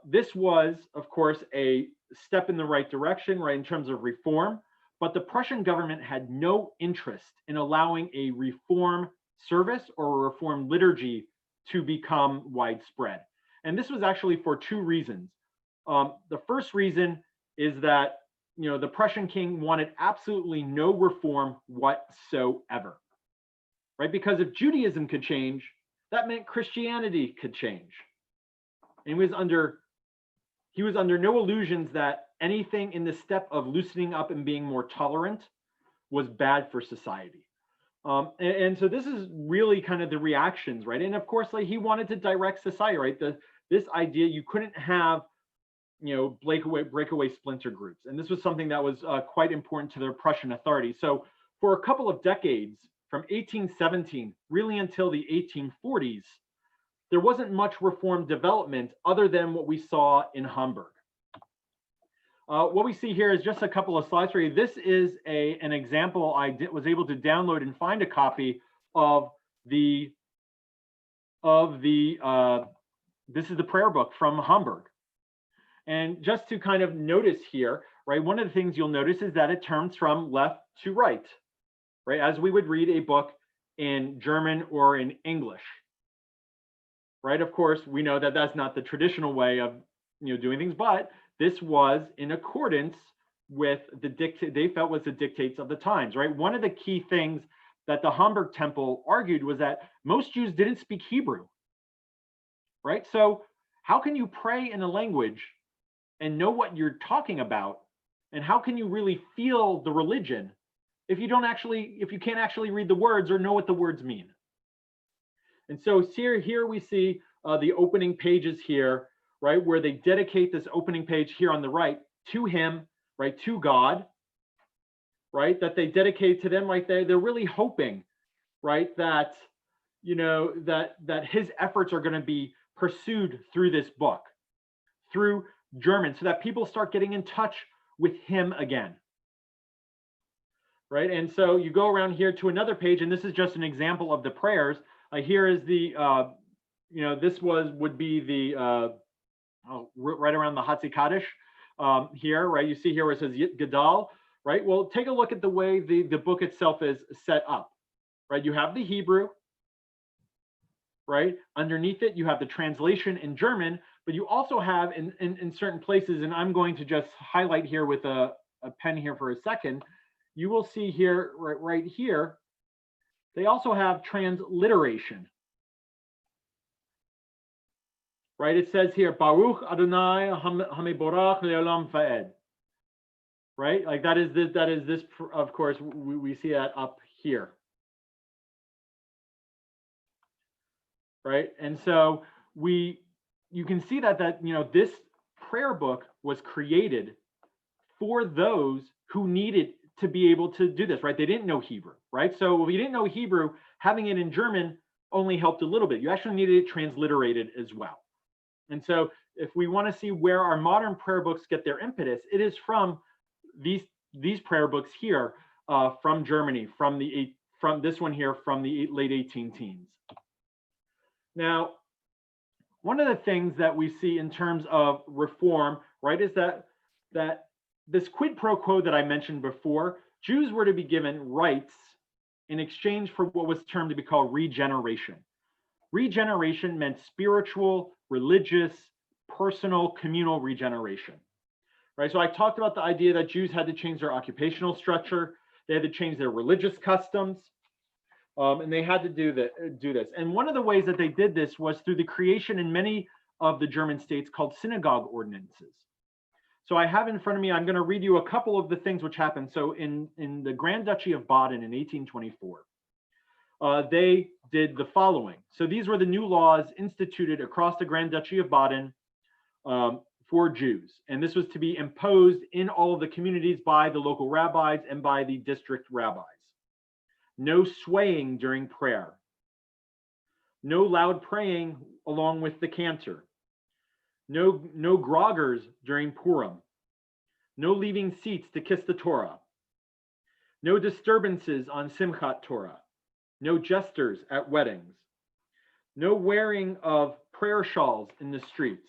this was, of course, a step in the right direction, right, in terms of reform, but the Prussian government had no interest in allowing a reform service or a reform liturgy to become widespread. And this was actually for two reasons. The first reason is that, the Prussian king wanted absolutely no reform whatsoever, right? Because if Judaism could change, that meant Christianity could change. And he was under no illusions that anything in the step of loosening up and being more tolerant was bad for society. And so this is really kind of the reactions, right? And of course, like, he wanted to direct society, right? This idea you couldn't have, breakaway splinter groups. And this was something that was quite important to the Prussian authorities. So for a couple of decades, from 1817 really until the 1840s, there wasn't much reform development other than what we saw in Hamburg. What we see here is just a couple of slides for you. This is an example. I was able to download and find a copy of this is the prayer book from Hamburg. And just to kind of notice here, right, one of the things you'll notice is that it turns from left to right, right, as we would read a book in German or in English. Right, of course, we know that that's not the traditional way of doing things, but this was in accordance with they felt was the dictates of the times, right? One of the key things that the Hamburg Temple argued was that most Jews didn't speak Hebrew, right? So how can you pray in a language and know what you're talking about, and how can you really feel the religion if you can't actually read the words or know what the words mean. And so here we see the opening pages here, right, where they dedicate this opening page here on the right to him, right, to God, right, that they dedicate to them, right. They're really hoping, right, that, you know, that his efforts are going to be pursued through this book, through German, so that people start getting in touch with him again. Right, and so you go around here to another page, and this is just an example of the prayers. Here is the, you know, this would be the, right around the Hatzi Kaddish here, right? You see here where it says Yit Gadal, right? Well, take a look at the way the book itself is set up, right? You have the Hebrew, right? Underneath it, you have the translation in German, but you also have in certain places, and I'm going to just highlight here with a pen here for a second, you will see here, right here, they also have transliteration. Right, it says here, Baruch Adonai Hameborach Leolam Vaed. Right, like that is this, of course, we see that up here. Right, and so you can see that you know, this prayer book was created for those who needed to be able to do this, right? They didn't know Hebrew, right? So if you didn't know Hebrew, having it in German only helped a little bit. You actually needed it transliterated as well. And so if we want to see where our modern prayer books get their impetus, it is from these prayer books here from Germany, from this one here from the late 18 teens. Now, one of the things that we see in terms of reform, right, is that this quid pro quo that I mentioned before, Jews were to be given rights in exchange for what was termed to be called regeneration. Regeneration meant spiritual, religious, personal, communal regeneration, right? So I talked about the idea that Jews had to change their occupational structure, they had to change their religious customs, and they had to do this. And one of the ways that they did this was through the creation in many of the German states called synagogue ordinances. So I have in front of me, I'm going to read you a couple of the things which happened. So in the Grand Duchy of Baden in 1824, they did the following. So these were the new laws instituted across the Grand Duchy of Baden for Jews. And this was to be imposed in all of the communities by the local rabbis and by the district rabbis. No swaying during prayer. No loud praying along with the cantor. No groggers during Purim. No leaving seats to kiss the Torah. No disturbances on Simchat Torah. No jesters at weddings. No wearing of prayer shawls in the streets.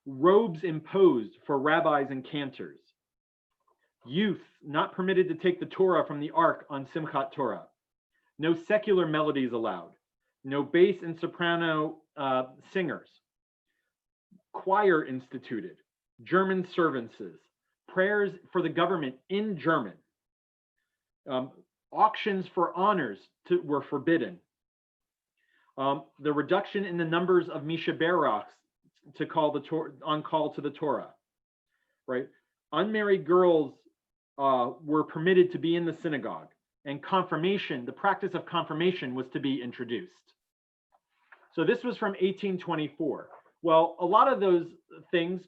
Robes imposed for rabbis and cantors. Youth not permitted to take the Torah from the ark on Simchat Torah. No secular melodies allowed. No bass and soprano singers. Choir instituted. German services. Prayers for the government in German. Auctions for honors were forbidden. The reduction in the numbers of Misha Berachs to call on call to the Torah, right? Unmarried girls were permitted to be in the synagogue, and confirmation, the practice of confirmation, was to be introduced. So this was from 1824. Well, a lot of those things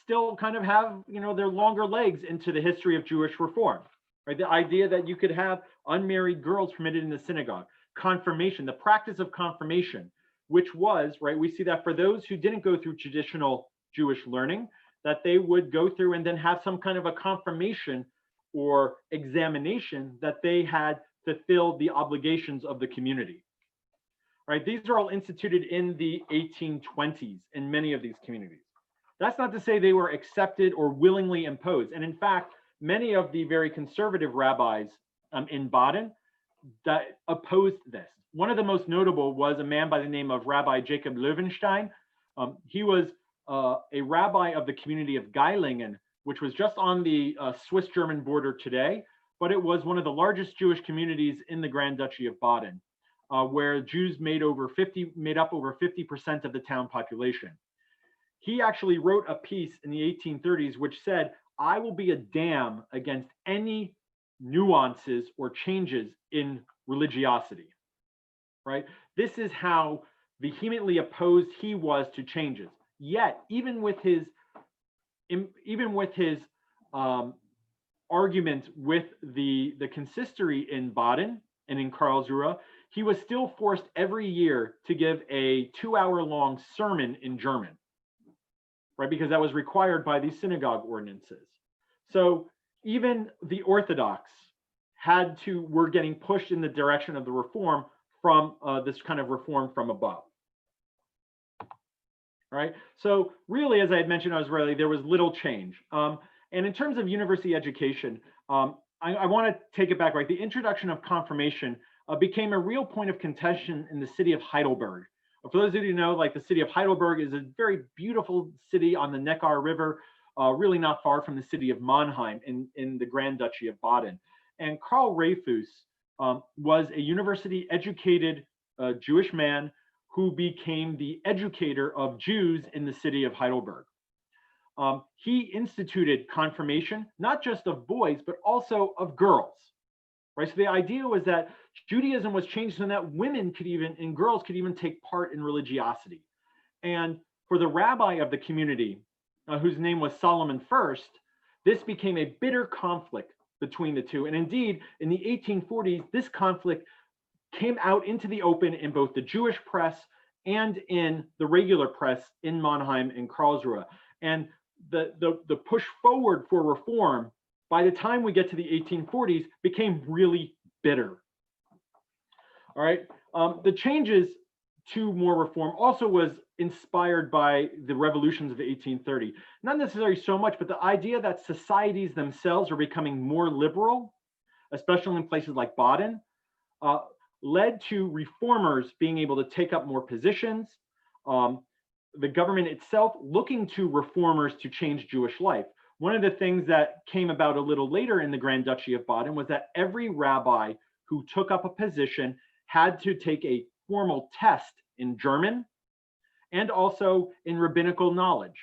still kind of have, you know, their longer legs into the history of Jewish reform, right? The idea that you could have unmarried girls permitted in the synagogue, confirmation, the practice of confirmation, which was, right, we see that for those who didn't go through traditional Jewish learning, that they would go through and then have some kind of a confirmation or examination that they had fulfilled the obligations of the community. Right? These are all instituted in the 1820s in many of these communities. That's not to say they were accepted or willingly imposed. And in fact, many of the very conservative rabbis in Baden that opposed this. One of the most notable was a man by the name of Rabbi Jacob Löwenstein. He was a rabbi of the community of Geilingen, which was just on the Swiss-German border today, but it was one of the largest Jewish communities in the Grand Duchy of Baden, where Jews made up over 50% of the town population. He actually wrote a piece in the 1830s which said, "I will be a dam against any nuances or changes in religiosity, right? This is how vehemently opposed he was to changes. Yet, even with his argument with the consistory in Baden and in Karlsruhe, he was still forced every year to give a 2-hour-long sermon in German, right? Because that was required by these synagogue ordinances. So even the Orthodox were getting pushed in the direction of the reform from this kind of reform from above. Right. So really, as I had mentioned, there was little change. And in terms of university education, I want to take it back, right? The introduction of confirmation became a real point of contention in the city of Heidelberg. For those of you who know, like the city of Heidelberg is a very beautiful city on the Neckar River, really not far from the city of Mannheim in the Grand Duchy of Baden. And Karl Rehfuss was a university educated Jewish man who became the educator of Jews in the city of Heidelberg. He instituted confirmation, not just of boys, but also of girls, right? So the idea was that Judaism was changed so that women and girls could even take part in religiosity. And for the rabbi of the community, whose name was Solomon First, this became a bitter conflict between the two. And indeed, in the 1840s, this conflict came out into the open in both the Jewish press and in the regular press in Mannheim and Karlsruhe. And the push forward for reform, by the time we get to the 1840s, became really bitter. All right. The changes to more reform also was inspired by the revolutions of 1830. Not necessarily so much, but the idea that societies themselves are becoming more liberal, especially in places like Baden, led to reformers being able to take up more positions. The government itself looking to reformers to change Jewish life. One of the things that came about a little later in the Grand Duchy of Baden was that every rabbi who took up a position had to take a formal test in German and also in rabbinical knowledge.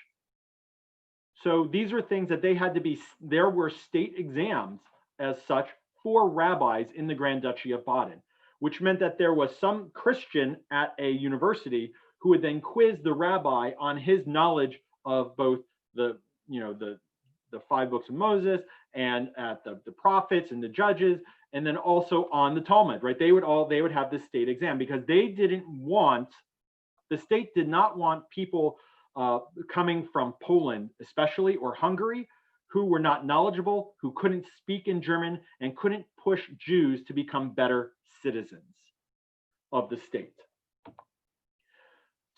So these were things that they had to be, there were state exams as such for rabbis in the Grand Duchy of Baden, which meant that there was some Christian at a university who would then quiz the rabbi on his knowledge of both the 5 books of Moses and at the prophets and the judges, and then also on the Talmud, right? They would have this state exam because the state did not want people coming from Poland, especially, or Hungary, who were not knowledgeable, who couldn't speak in German, and couldn't push Jews to become better citizens of the state.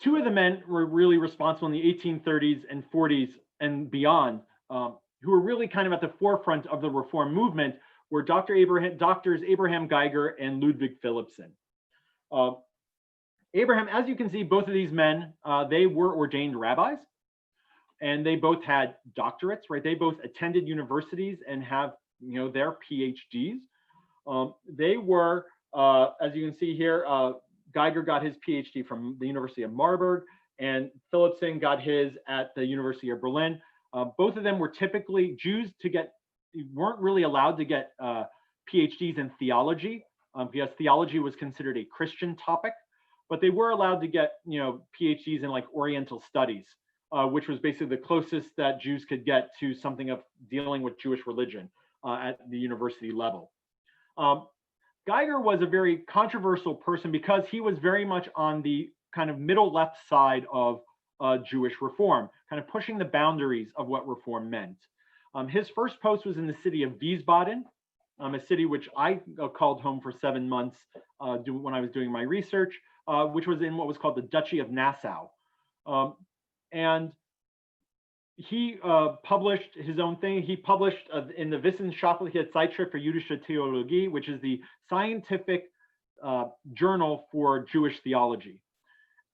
2 of the men were really responsible in the 1830s and 40s and beyond, who were really kind of at the forefront of the reform movement, were doctors Abraham Geiger and Ludwig Philippson. Abraham, as you can see, both of these men, they were ordained rabbis, and they both had doctorates, right? They both attended universities and have, their PhDs. They were, as you can see here, Geiger got his PhD from the University of Marburg, and Philippson got his at the University of Berlin. Both of them were typically Jews weren't really allowed to get PhDs in theology because theology was considered a Christian topic, but they were allowed to get, PhDs in like Oriental studies, which was basically the closest that Jews could get to something of dealing with Jewish religion at the university level. Geiger was a very controversial person because he was very much on the kind of middle left side of Jewish reform, kind of pushing the boundaries of what reform meant. His first post was in the city of Wiesbaden, a city which I called home for 7 months when I was doing my research, which was in what was called the Duchy of Nassau. And he published his own thing. He published in the Wissenschaftliche Zeitschrift für jüdische Theologie, which is the scientific journal for Jewish theology.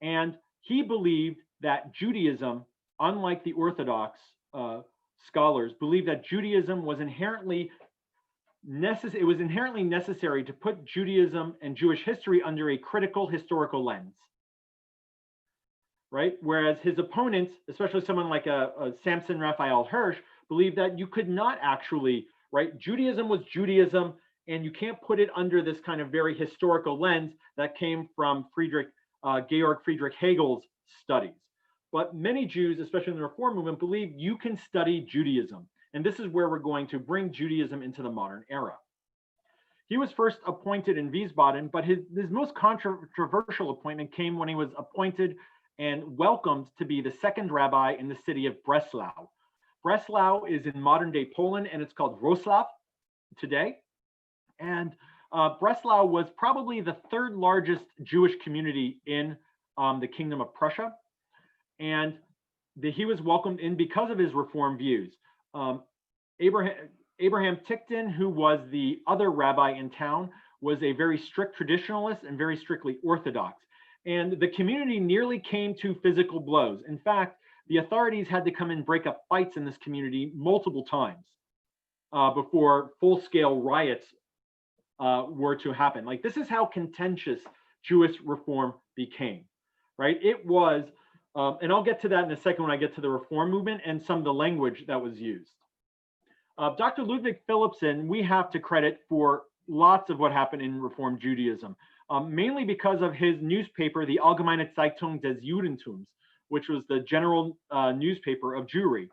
And he believed that Judaism, unlike the Orthodox scholars, believed that Judaism was inherently necessary to put Judaism and Jewish history under a critical historical lens. Right? Whereas his opponents, especially someone like Samson Raphael Hirsch, believed that you could not actually right? Judaism was Judaism, and you can't put it under this kind of very historical lens that came from Georg Friedrich Hegel's studies. But many Jews, especially in the Reform movement, believe you can study Judaism. And this is where we're going to bring Judaism into the modern era. He was first appointed in Wiesbaden, but his most controversial appointment came when he was appointed and welcomed to be the second rabbi in the city of Breslau. Breslau is in modern day Poland, and it's called Wrocław today. And Breslau was probably the third largest Jewish community in the Kingdom of Prussia. And he was welcomed in because of his reform views. Abraham Tickton, who was the other rabbi in town, was a very strict traditionalist and very strictly Orthodox. And the community nearly came to physical blows. In fact, the authorities had to come and break up fights in this community multiple times before full-scale riots were to happen. Like, this is how contentious Jewish reform became, right? It was, and I'll get to that in a second when I get to the reform movement and some of the language that was used. Dr. Ludwig Philippson, we have to credit for lots of what happened in Reform Judaism, mainly because of his newspaper, the Allgemeine Zeitung des Judentums, which was the general newspaper of Jewry.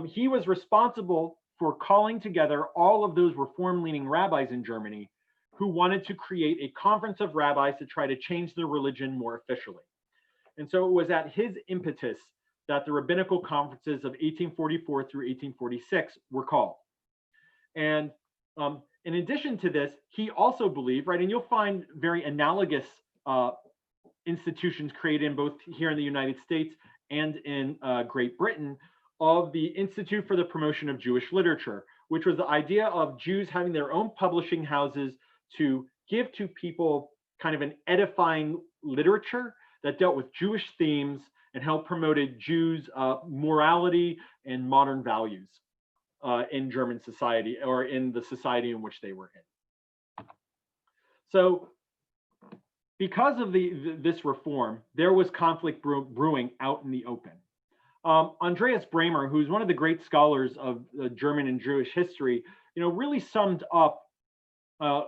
He was responsible for calling together all of those reform-leaning rabbis in Germany who wanted to create a conference of rabbis to try to change their religion more officially. And so it was at his impetus that the rabbinical conferences of 1844 through 1846 were called. And in addition to this, he also believed, right, and you'll find very analogous institutions created in both here in the United States and in Great Britain, of the Institute for the Promotion of Jewish Literature, which was the idea of Jews having their own publishing houses to give to people kind of an edifying literature that dealt with Jewish themes and helped promoted Jews' morality and modern values in German society, or in the society in which they were in. So because of this reform, there was conflict brewing out in the open. Andreas Bremer, who's one of the great scholars of German and Jewish history, really summed up the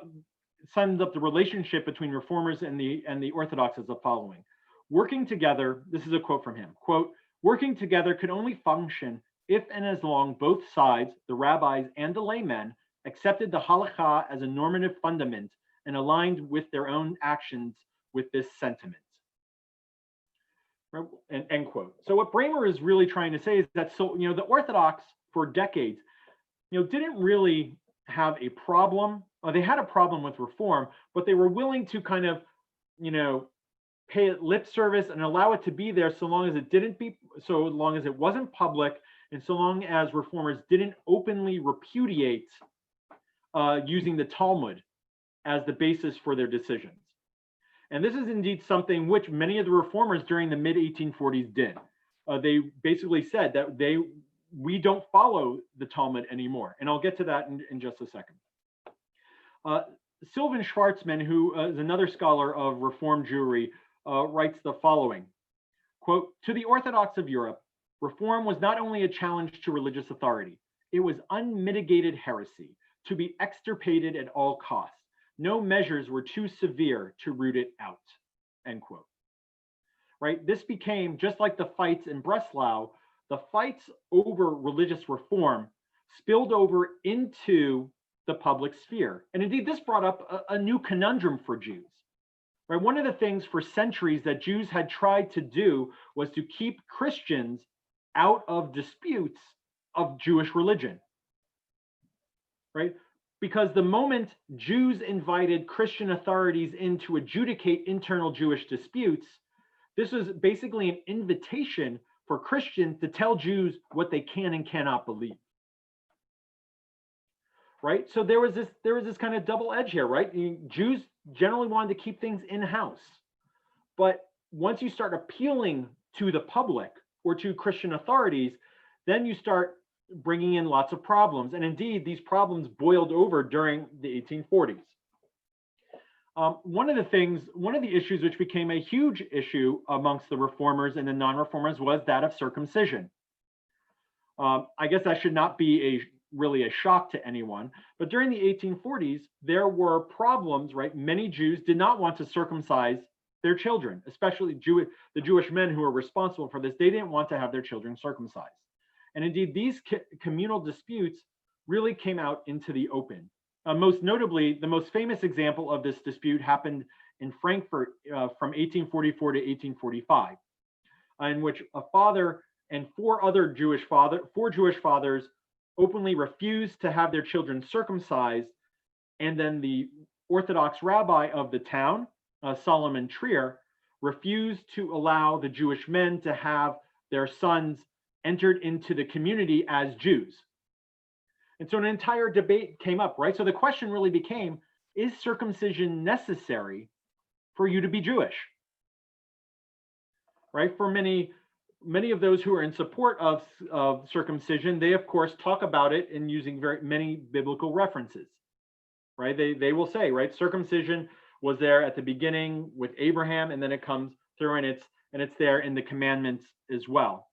relationship between reformers and the Orthodox as the following. Working together, this is a quote from him, quote, "Working together could only function if and as long both sides, the rabbis and the laymen, accepted the halakha as a normative fundament and aligned with their own actions with this sentiment." End quote. So what Bremer is really trying to say is that, the Orthodox for decades, didn't really have a problem, or they had a problem with reform, but they were willing to kind of, pay it lip service and allow it to be there so long as it wasn't public, and so long as reformers didn't openly repudiate using the Talmud as the basis for their decisions. And this is indeed something which many of the reformers during the mid-1840s did. They basically said that we don't follow the Talmud anymore. And I'll get to that in just a second. Sylvan Schwartzman, who is another scholar of Reform Jewry, writes the following, quote, "To the Orthodox of Europe, reform was not only a challenge to religious authority, it was unmitigated heresy, to be extirpated at all costs. No measures were too severe to root it out," end quote. Right? This became, just like the fights in Breslau, the fights over religious reform spilled over into the public sphere. And indeed, this brought up a new conundrum for Jews. Right? One of the things for centuries that Jews had tried to do was to keep Christians out of disputes of Jewish religion. Right? Because the moment Jews invited Christian authorities in to adjudicate internal Jewish disputes, this was basically an invitation for Christians to tell Jews what they can and cannot believe. Right? So there was this kind of double edge here, right? Jews generally wanted to keep things in-house. But once you start appealing to the public or to Christian authorities, then you start bringing in lots of problems. And indeed, these problems boiled over during the 1840s. One of the issues which became a huge issue amongst the reformers and the non-reformers was that of circumcision. I guess that should not be really a shock to anyone. But during the 1840s, there were problems, right? Many Jews did not want to circumcise their children, especially the Jewish men who were responsible for this. They didn't want to have their children circumcised. And indeed, these communal disputes really came out into the open. Most notably, the most famous example of this dispute happened in Frankfurt from 1844 to 1845, in which a father and four Jewish fathers openly refused to have their children circumcised. And then the Orthodox rabbi of the town, Solomon Trier, refused to allow the Jewish men to have their sons entered into the community as Jews. And so an entire debate came up, right? So the question really became, is circumcision necessary for you to be Jewish? Right? For many of those who are in support of circumcision, they of course talk about it in using very many biblical references, right? They will say, right, circumcision was there at the beginning with Abraham, and then it comes through and it's there in the commandments as well,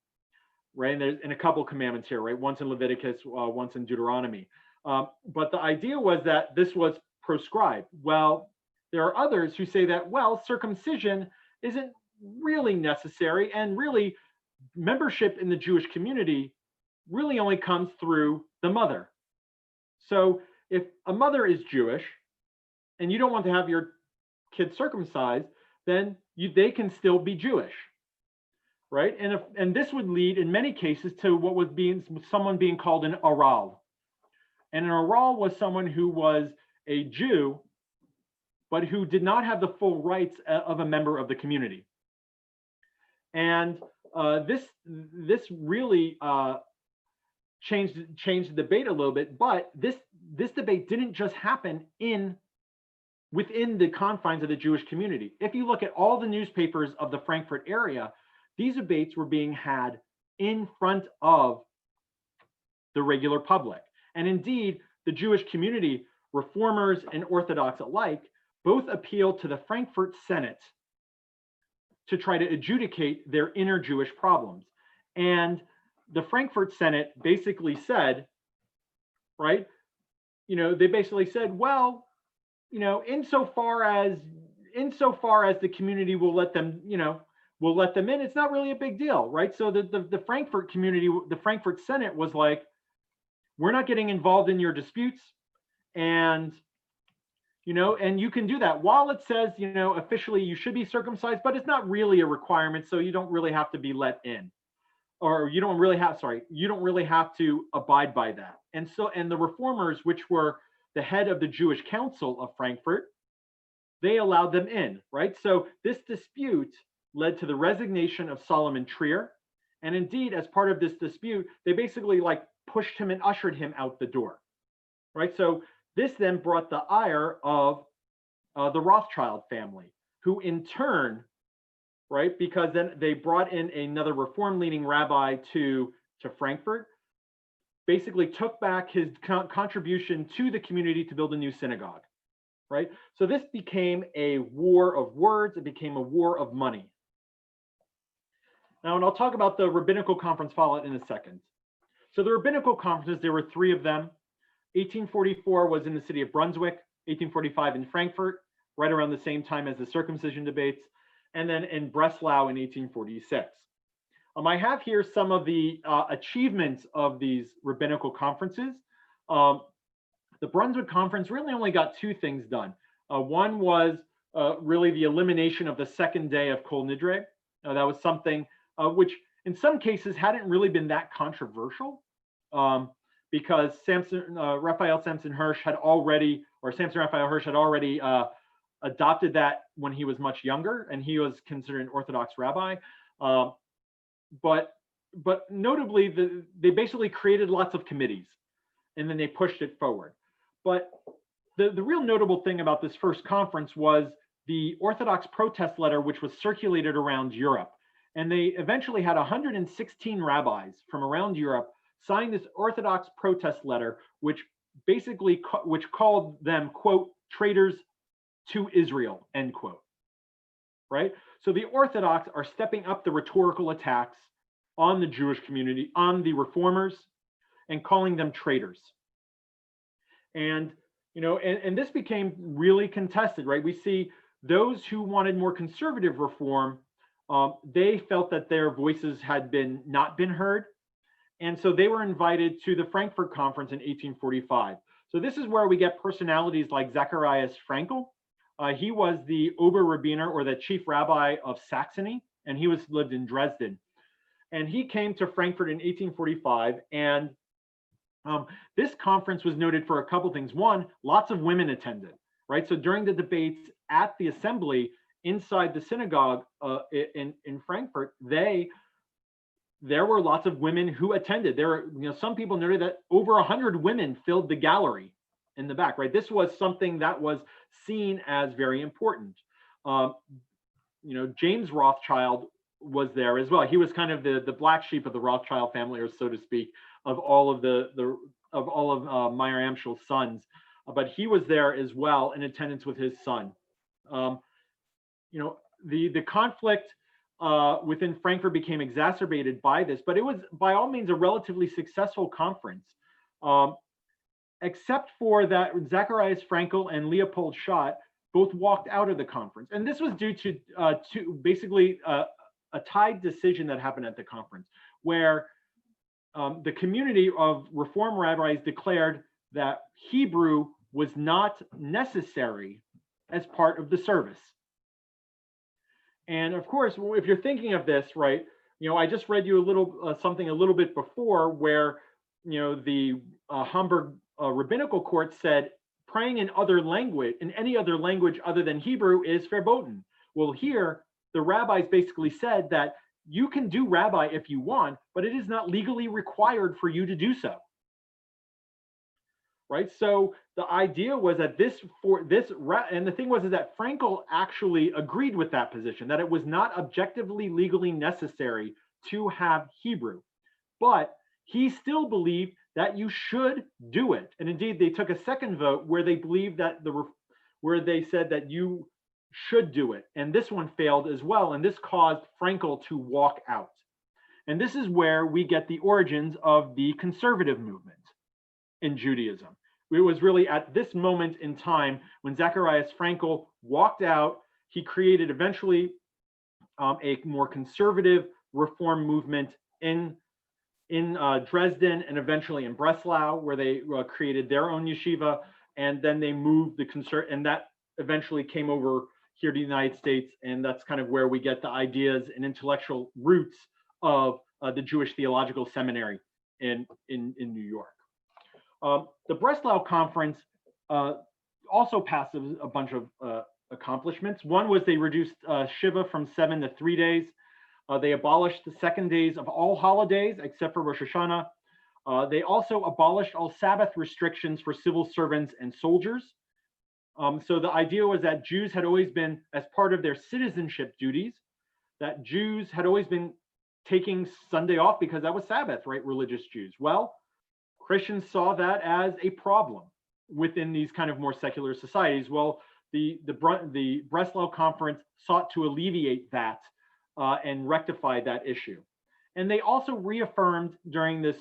right? And there's in a couple commandments here, right? Once in Leviticus, once in Deuteronomy. But the idea was that this was proscribed. Well, there are others who say that, well, circumcision isn't really necessary, and really membership in the Jewish community really only comes through the mother. So if a mother is Jewish and you don't want to have your kid circumcised, then they can still be Jewish, right? And this would lead in many cases to what was someone being called an aral. And an aral was someone who was a Jew, but who did not have the full rights of a member of the community. And this really changed the debate a little bit, but this debate didn't just happen within the confines of the Jewish community. If you look at all the newspapers of the Frankfurt area, these debates were being had in front of the regular public. And indeed, the Jewish community, reformers and Orthodox alike, both appealed to the Frankfurt Senate to try to adjudicate their inner Jewish problems. And the Frankfurt Senate basically said, right, they basically said, well, insofar as the community will let them, will let them in, it's not really a big deal, right? So the Frankfurt community, the Frankfurt Senate was like, we're not getting involved in your disputes, and and you can do that. While it says, officially you should be circumcised, but it's not really a requirement, so you don't really have to be let in, or you don't really have to abide by that. And the reformers, which were the head of the Jewish Council of Frankfurt, they allowed them in, right? So this dispute led to the resignation of Solomon Trier. And indeed, as part of this dispute, they basically pushed him and ushered him out the door, right? So this then brought the ire of the Rothschild family, who in turn, right, because then they brought in another reform-leaning rabbi to Frankfurt, basically took back his contribution to the community to build a new synagogue, right? So this became a war of words. It became a war of money. Now, and I'll talk about the rabbinical conference fallout in a second. So the rabbinical conferences, there were three of them. 1844 was in the city of Brunswick, 1845 in Frankfurt, right around the same time as the circumcision debates, and then in Breslau in 1846. I have here some of the achievements of these rabbinical conferences. The Brunswick Conference really only got two things done. One was really the elimination of the second day of Kol Nidre. That was something which in some cases hadn't really been that controversial, because Raphael Samson Hirsch had already adopted that when he was much younger, and he was considered an Orthodox rabbi. But notably, they basically created lots of committees, and then they pushed it forward. But the real notable thing about this first conference was the Orthodox protest letter, which was circulated around Europe. And they eventually had 116 rabbis from around Europe sign this Orthodox protest letter, which basically called them, quote, traitors to Israel, end quote, right? So the Orthodox are stepping up the rhetorical attacks on the Jewish community, on the reformers, and calling them traitors. And, you know, and this became really contested, right? We see those who wanted more conservative reform, they felt that their voices had not been heard. And so they were invited to the Frankfurt Conference in 1845. So this is where we get personalities like Zacharias Frankel. He was the Oberrabbiner, or the chief rabbi of Saxony, and he lived in Dresden. And he came to Frankfurt in 1845, and this conference was noted for a couple things. One, lots of women attended, right? So during the debates at the assembly inside the synagogue in Frankfurt, there were lots of women who attended. There were, you know, some people noted that over 100 women filled the gallery in the back, right? This was something that was seen as very important. You know, James Rothschild was there as well. He was kind of the black sheep of the Rothschild family, or so to speak, of all of Meyer Amschel's sons. But he was there as well in attendance with his son. You know, the conflict within Frankfurt became exacerbated by this, but it was by all means a relatively successful conference, except for that Zacharias Frankel and Leopold Schott both walked out of the conference. And this was due to basically a tied decision that happened at the conference, where the community of Reform rabbis declared that Hebrew was not necessary as part of the service. And of course, if you're thinking of this, right, you know, I just read you a little something a little bit before where, you know, the Hamburg Rabbinical Court said praying in any other language other than Hebrew is verboten. Well, here the rabbis basically said that you can do rabbi if you want, but it is not legally required for you to do so. Right. So the idea was that and the thing was is that Frankel actually agreed with that position, that it was not objectively legally necessary to have Hebrew, but he still believed that you should do it. And indeed, they took a second vote where they believed that where they said that you should do it. And this one failed as well. And this caused Frankel to walk out. And this is where we get the origins of the conservative movement in Judaism. It was really at this moment in time when Zacharias Frankel walked out. He created eventually a more conservative reform movement in Dresden and eventually in Breslau, where they created their own yeshiva, and then they moved and that eventually came over here to the United States, and that's kind of where we get the ideas and intellectual roots of the Jewish Theological Seminary in New York. The Breslau Conference also passed a bunch of accomplishments. One was they reduced Shiva from 7 to 3 days. They abolished the 2nd days of all holidays except for Rosh Hashanah. They also abolished all Sabbath restrictions for civil servants and soldiers. So the idea was that Jews had always been, as part of their citizenship duties, that Jews had always been taking Sunday off because that was Sabbath, right? Religious Jews. Well, Christians saw that as a problem within these kind of more secular societies. Well, the Breslau Conference sought to alleviate that and rectify that issue. And they also reaffirmed during this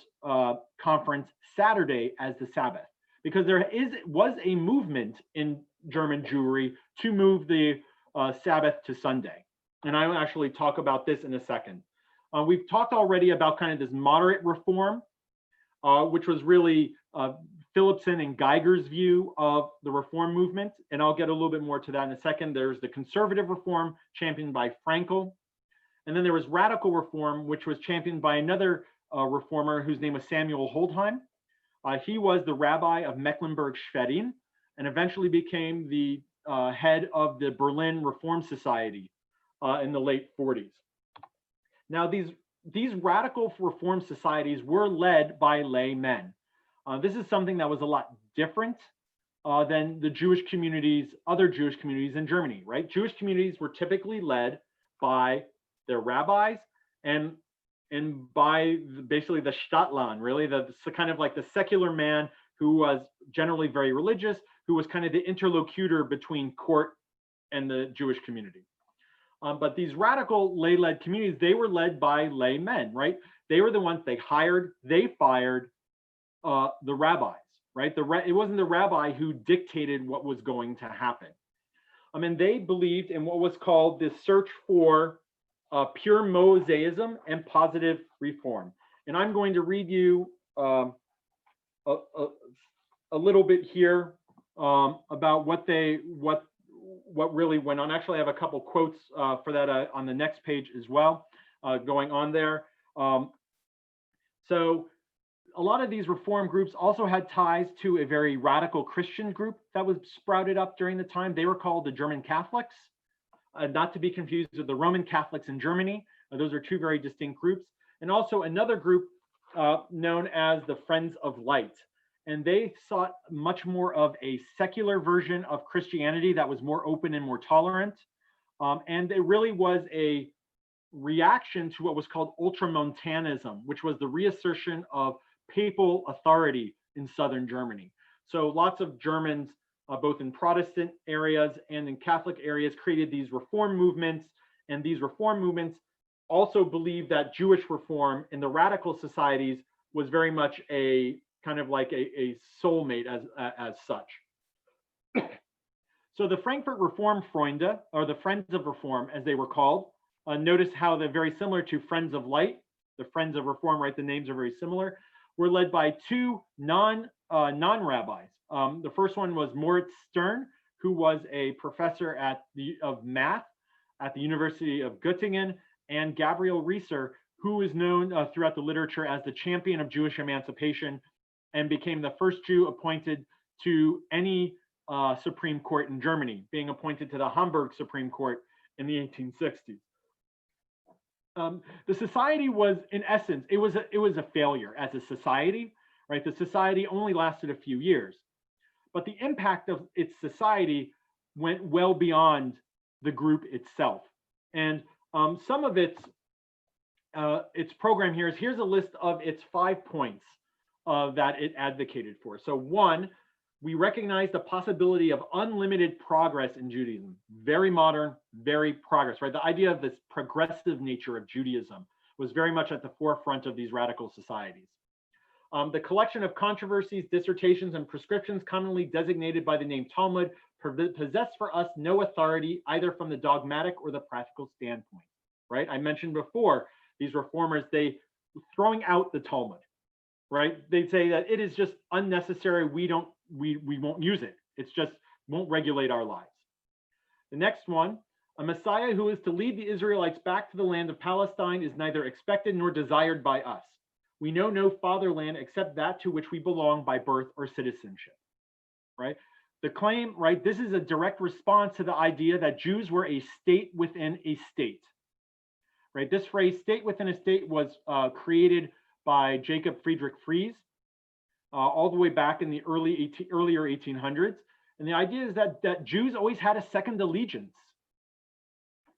conference Saturday as the Sabbath, because there was a movement in German Jewry to move the Sabbath to Sunday. And I will actually talk about this in a second. We've talked already about kind of this moderate reform, which was really Philipson and Geiger's view of the reform movement. And I'll get a little bit more to that in a second. There's the conservative reform championed by Frankel. And then there was radical reform, which was championed by another reformer whose name was Samuel Holdheim. He was the rabbi of Mecklenburg-Schwerin and eventually became the head of the Berlin Reform Society in the late 40s. Now, these radical reform societies were led by lay men. This is something that was a lot different than the Jewish communities, other Jewish communities in Germany, right? Jewish communities were typically led by their rabbis and by basically the Stadtland, really, the kind of like the secular man who was generally very religious, who was kind of the interlocutor between court and the Jewish community. But these radical lay-led communities, they were led by lay men, right? They were the ones they hired, they fired, the rabbis, right? It wasn't the rabbi who dictated what was going to happen. And they believed in what was called the search for pure Mosaism and positive reform. And I'm going to read you a little bit here about what really went on. Actually, I have a couple quotes for that on the next page as well, going on there. So a lot of these reform groups also had ties to a very radical Christian group that was sprouted up during the time. They were called the German Catholics, not to be confused with the Roman Catholics in Germany. Those are two very distinct groups. And also another group known as the Friends of Light. And they sought much more of a secular version of Christianity that was more open and more tolerant. And it really was a reaction to what was called ultramontanism, which was the reassertion of papal authority in southern Germany. So lots of Germans, both in Protestant areas and in Catholic areas, created these reform movements. And these reform movements also believed that Jewish reform in the radical societies was very much a kind of like a soulmate as such. So the Frankfurt Reform Freunde, or the Friends of Reform, as they were called, notice how they're very similar to Friends of Light. The Friends of Reform, right? The names are very similar. Were led by two non-rabbis. The first one was Moritz Stern, who was a professor of math at the University of Göttingen, and Gabriel Rieser, who is known throughout the literature as the champion of Jewish emancipation and became the first Jew appointed to any Supreme Court in Germany, being appointed to the Hamburg Supreme Court in the 1860s. The society was, in essence, it was a failure as a society, right? The society only lasted a few years, but the impact of its society went well beyond the group itself. And some of its program here's a list of its 5 points that it advocated for. So one, we recognize the possibility of unlimited progress in Judaism. Very modern, very progress, right? The idea of this progressive nature of Judaism was very much at the forefront of these radical societies. The collection of controversies, dissertations, and prescriptions commonly designated by the name Talmud possess for us no authority either from the dogmatic or the practical standpoint, right? I mentioned before, these reformers, they throwing out the Talmud, right? They say that it is just unnecessary. We won't use it. It's just won't regulate our lives. The next one, a Messiah who is to lead the Israelites back to the land of Palestine is neither expected nor desired by us. We know no fatherland except that to which we belong by birth or citizenship, right? The claim, right, this is a direct response to the idea that Jews were a state within a state, right? This phrase, state within a state, was created by Jacob Friedrich Fries all the way back in the earlier 1800s. And the idea is that Jews always had a second allegiance,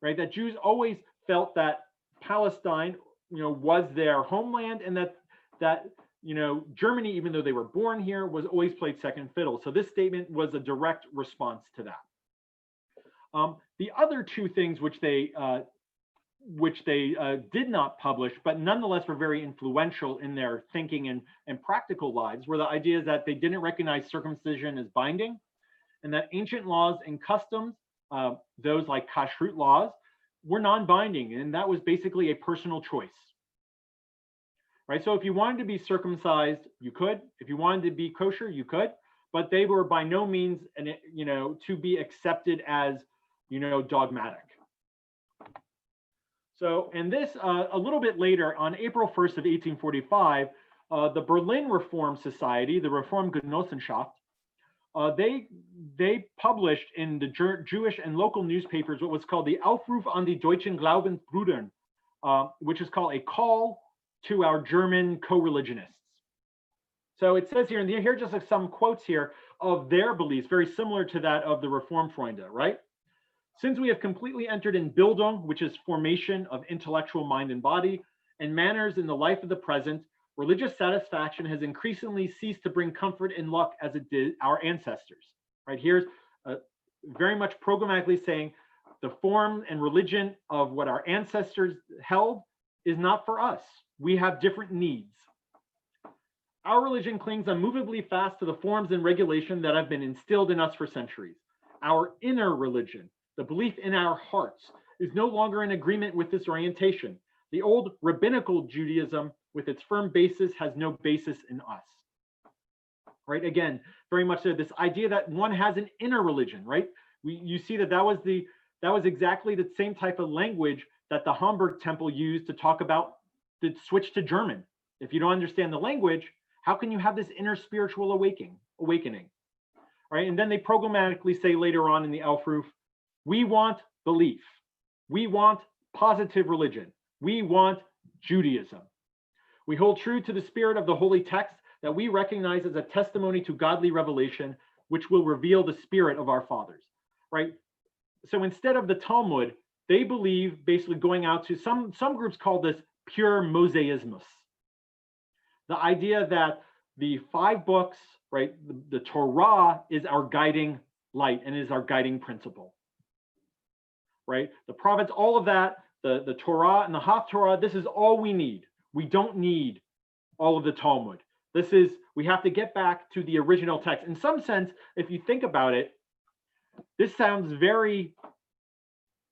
right? That Jews always felt that Palestine, was their homeland, and that Germany, even though they were born here, was always played second fiddle. So this statement was a direct response to that. The other two things which they did not publish, but nonetheless were very influential in their thinking and practical lives, were the ideas that they didn't recognize circumcision as binding, and that ancient laws and customs, those like kashrut laws, were non-binding, and that was basically a personal choice. Right? So if you wanted to be circumcised, you could. If you wanted to be kosher, you could, but they were by no means, to be accepted as, dogmatic. So, and this, a little bit later, on April 1st of 1845, the Berlin Reform Society, the Reformgenossenschaft, they published in the Jewish and local newspapers what was called the Aufruf an die deutschen Glaubensbrüder, which is called a call to our German co-religionists. So it says here, and here are just like some quotes here of their beliefs, very similar to that of the Reformfreunde, right? Since we have completely entered in Bildung, which is formation of intellectual mind and body, and manners in the life of the present, religious satisfaction has increasingly ceased to bring comfort and luck as it did our ancestors. Right? Here's very much programmatically saying the form and religion of what our ancestors held is not for us. We have different needs. Our religion clings unmovably fast to the forms and regulation that have been instilled in us for centuries. Our inner religion, the belief in our hearts, is no longer in agreement with this orientation. The old rabbinical Judaism, with its firm basis, has no basis in us. Right? Again, very much so this idea that one has an inner religion, right? You see that was exactly the same type of language that the Hamburg Temple used to talk about the switch to German. If you don't understand the language, how can you have this inner spiritual awakening? Right? And then they programmatically say later on in the Aufruf, we want belief. We want positive religion. We want Judaism. We hold true to the spirit of the holy text that we recognize as a testimony to godly revelation, which will reveal the spirit of our fathers, right? So instead of the Talmud, they believe basically going out to some groups call this pure Mosaismus. The idea that the 5 books, right, the Torah is our guiding light and is our guiding principle, right? The prophets, all of that, the Torah and the Haftorah, this is all we need. We don't need all of the Talmud. We have to get back to the original text. In some sense, if you think about it, this sounds very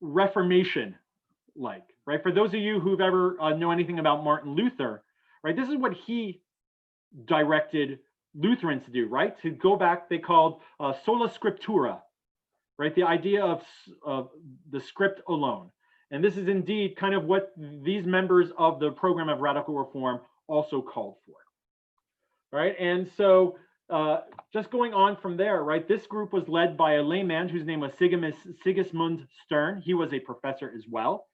Reformation-like, right? For those of you who've ever know anything about Martin Luther, right? This is what he directed Lutherans to do, right? To go back, they called sola scriptura, right? The idea of the script alone. And this is indeed kind of what these members of the program of radical reform also called for, right? And so just going on from there, right? This group was led by a layman whose name was Sigismund Stern. He was a professor as well.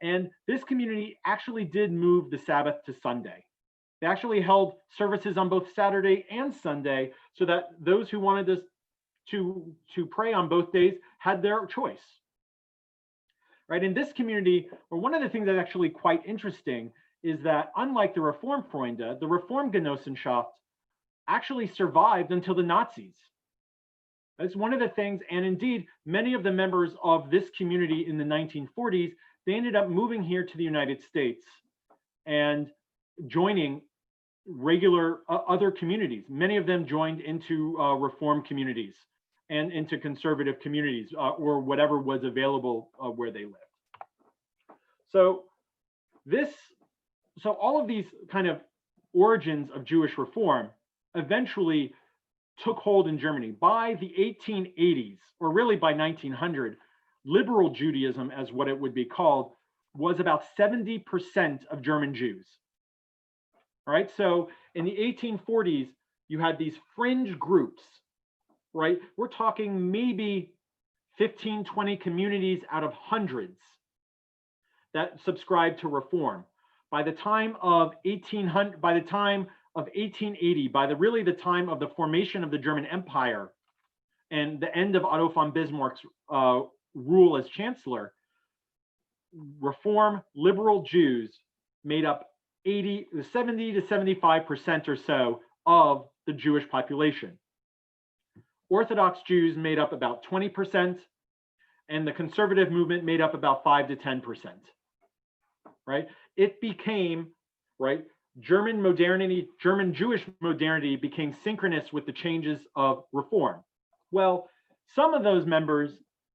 And this community actually did move the Sabbath to Sunday. They actually held services on both Saturday and Sunday so that those who wanted to pray on both days had their choice. Right? In this community, or one of the things that's actually quite interesting is that unlike the Reformfreunde, the Reformgenossenschaft actually survived until the Nazis. That's one of the things, and indeed, many of the members of this community in the 1940s, they ended up moving here to the United States and joining regular other communities. Many of them joined into Reform communities and into conservative communities or whatever was available where they lived. So all of these kind of origins of Jewish reform eventually took hold in Germany. By the 1880s, or really by 1900, liberal Judaism, as what it would be called, was about 70% of German Jews. All right, so in the 1840s, you had these fringe groups, right? We're talking maybe 15, 20 communities out of hundreds that subscribed to reform. By the time of 1800, by the time of 1880, by the time of the formation of the German Empire and the end of Otto von Bismarck's rule as chancellor, Reform liberal Jews made up 70 to 75% or so of the Jewish population. Orthodox Jews made up about 20%, and the conservative movement made up about 5 to 10%. Right? It became, right, German Jewish modernity became synchronous with the changes of reform. Well, some of those members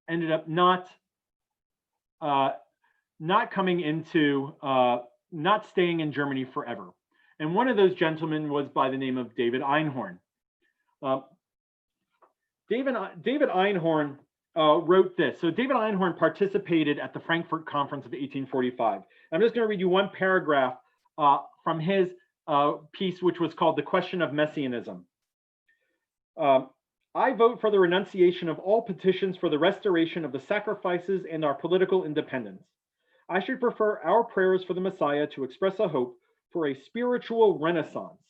ended up not coming into, not staying in Germany forever. And one of those gentlemen was by the name of David Einhorn. David Einhorn wrote this. So David Einhorn participated at the Frankfurt Conference of 1845. I'm just going to read you one paragraph from his piece, which was called The Question of Messianism. I vote for the renunciation of all petitions for the restoration of the sacrifices and our political independence. I should prefer our prayers for the Messiah to express a hope for a spiritual renaissance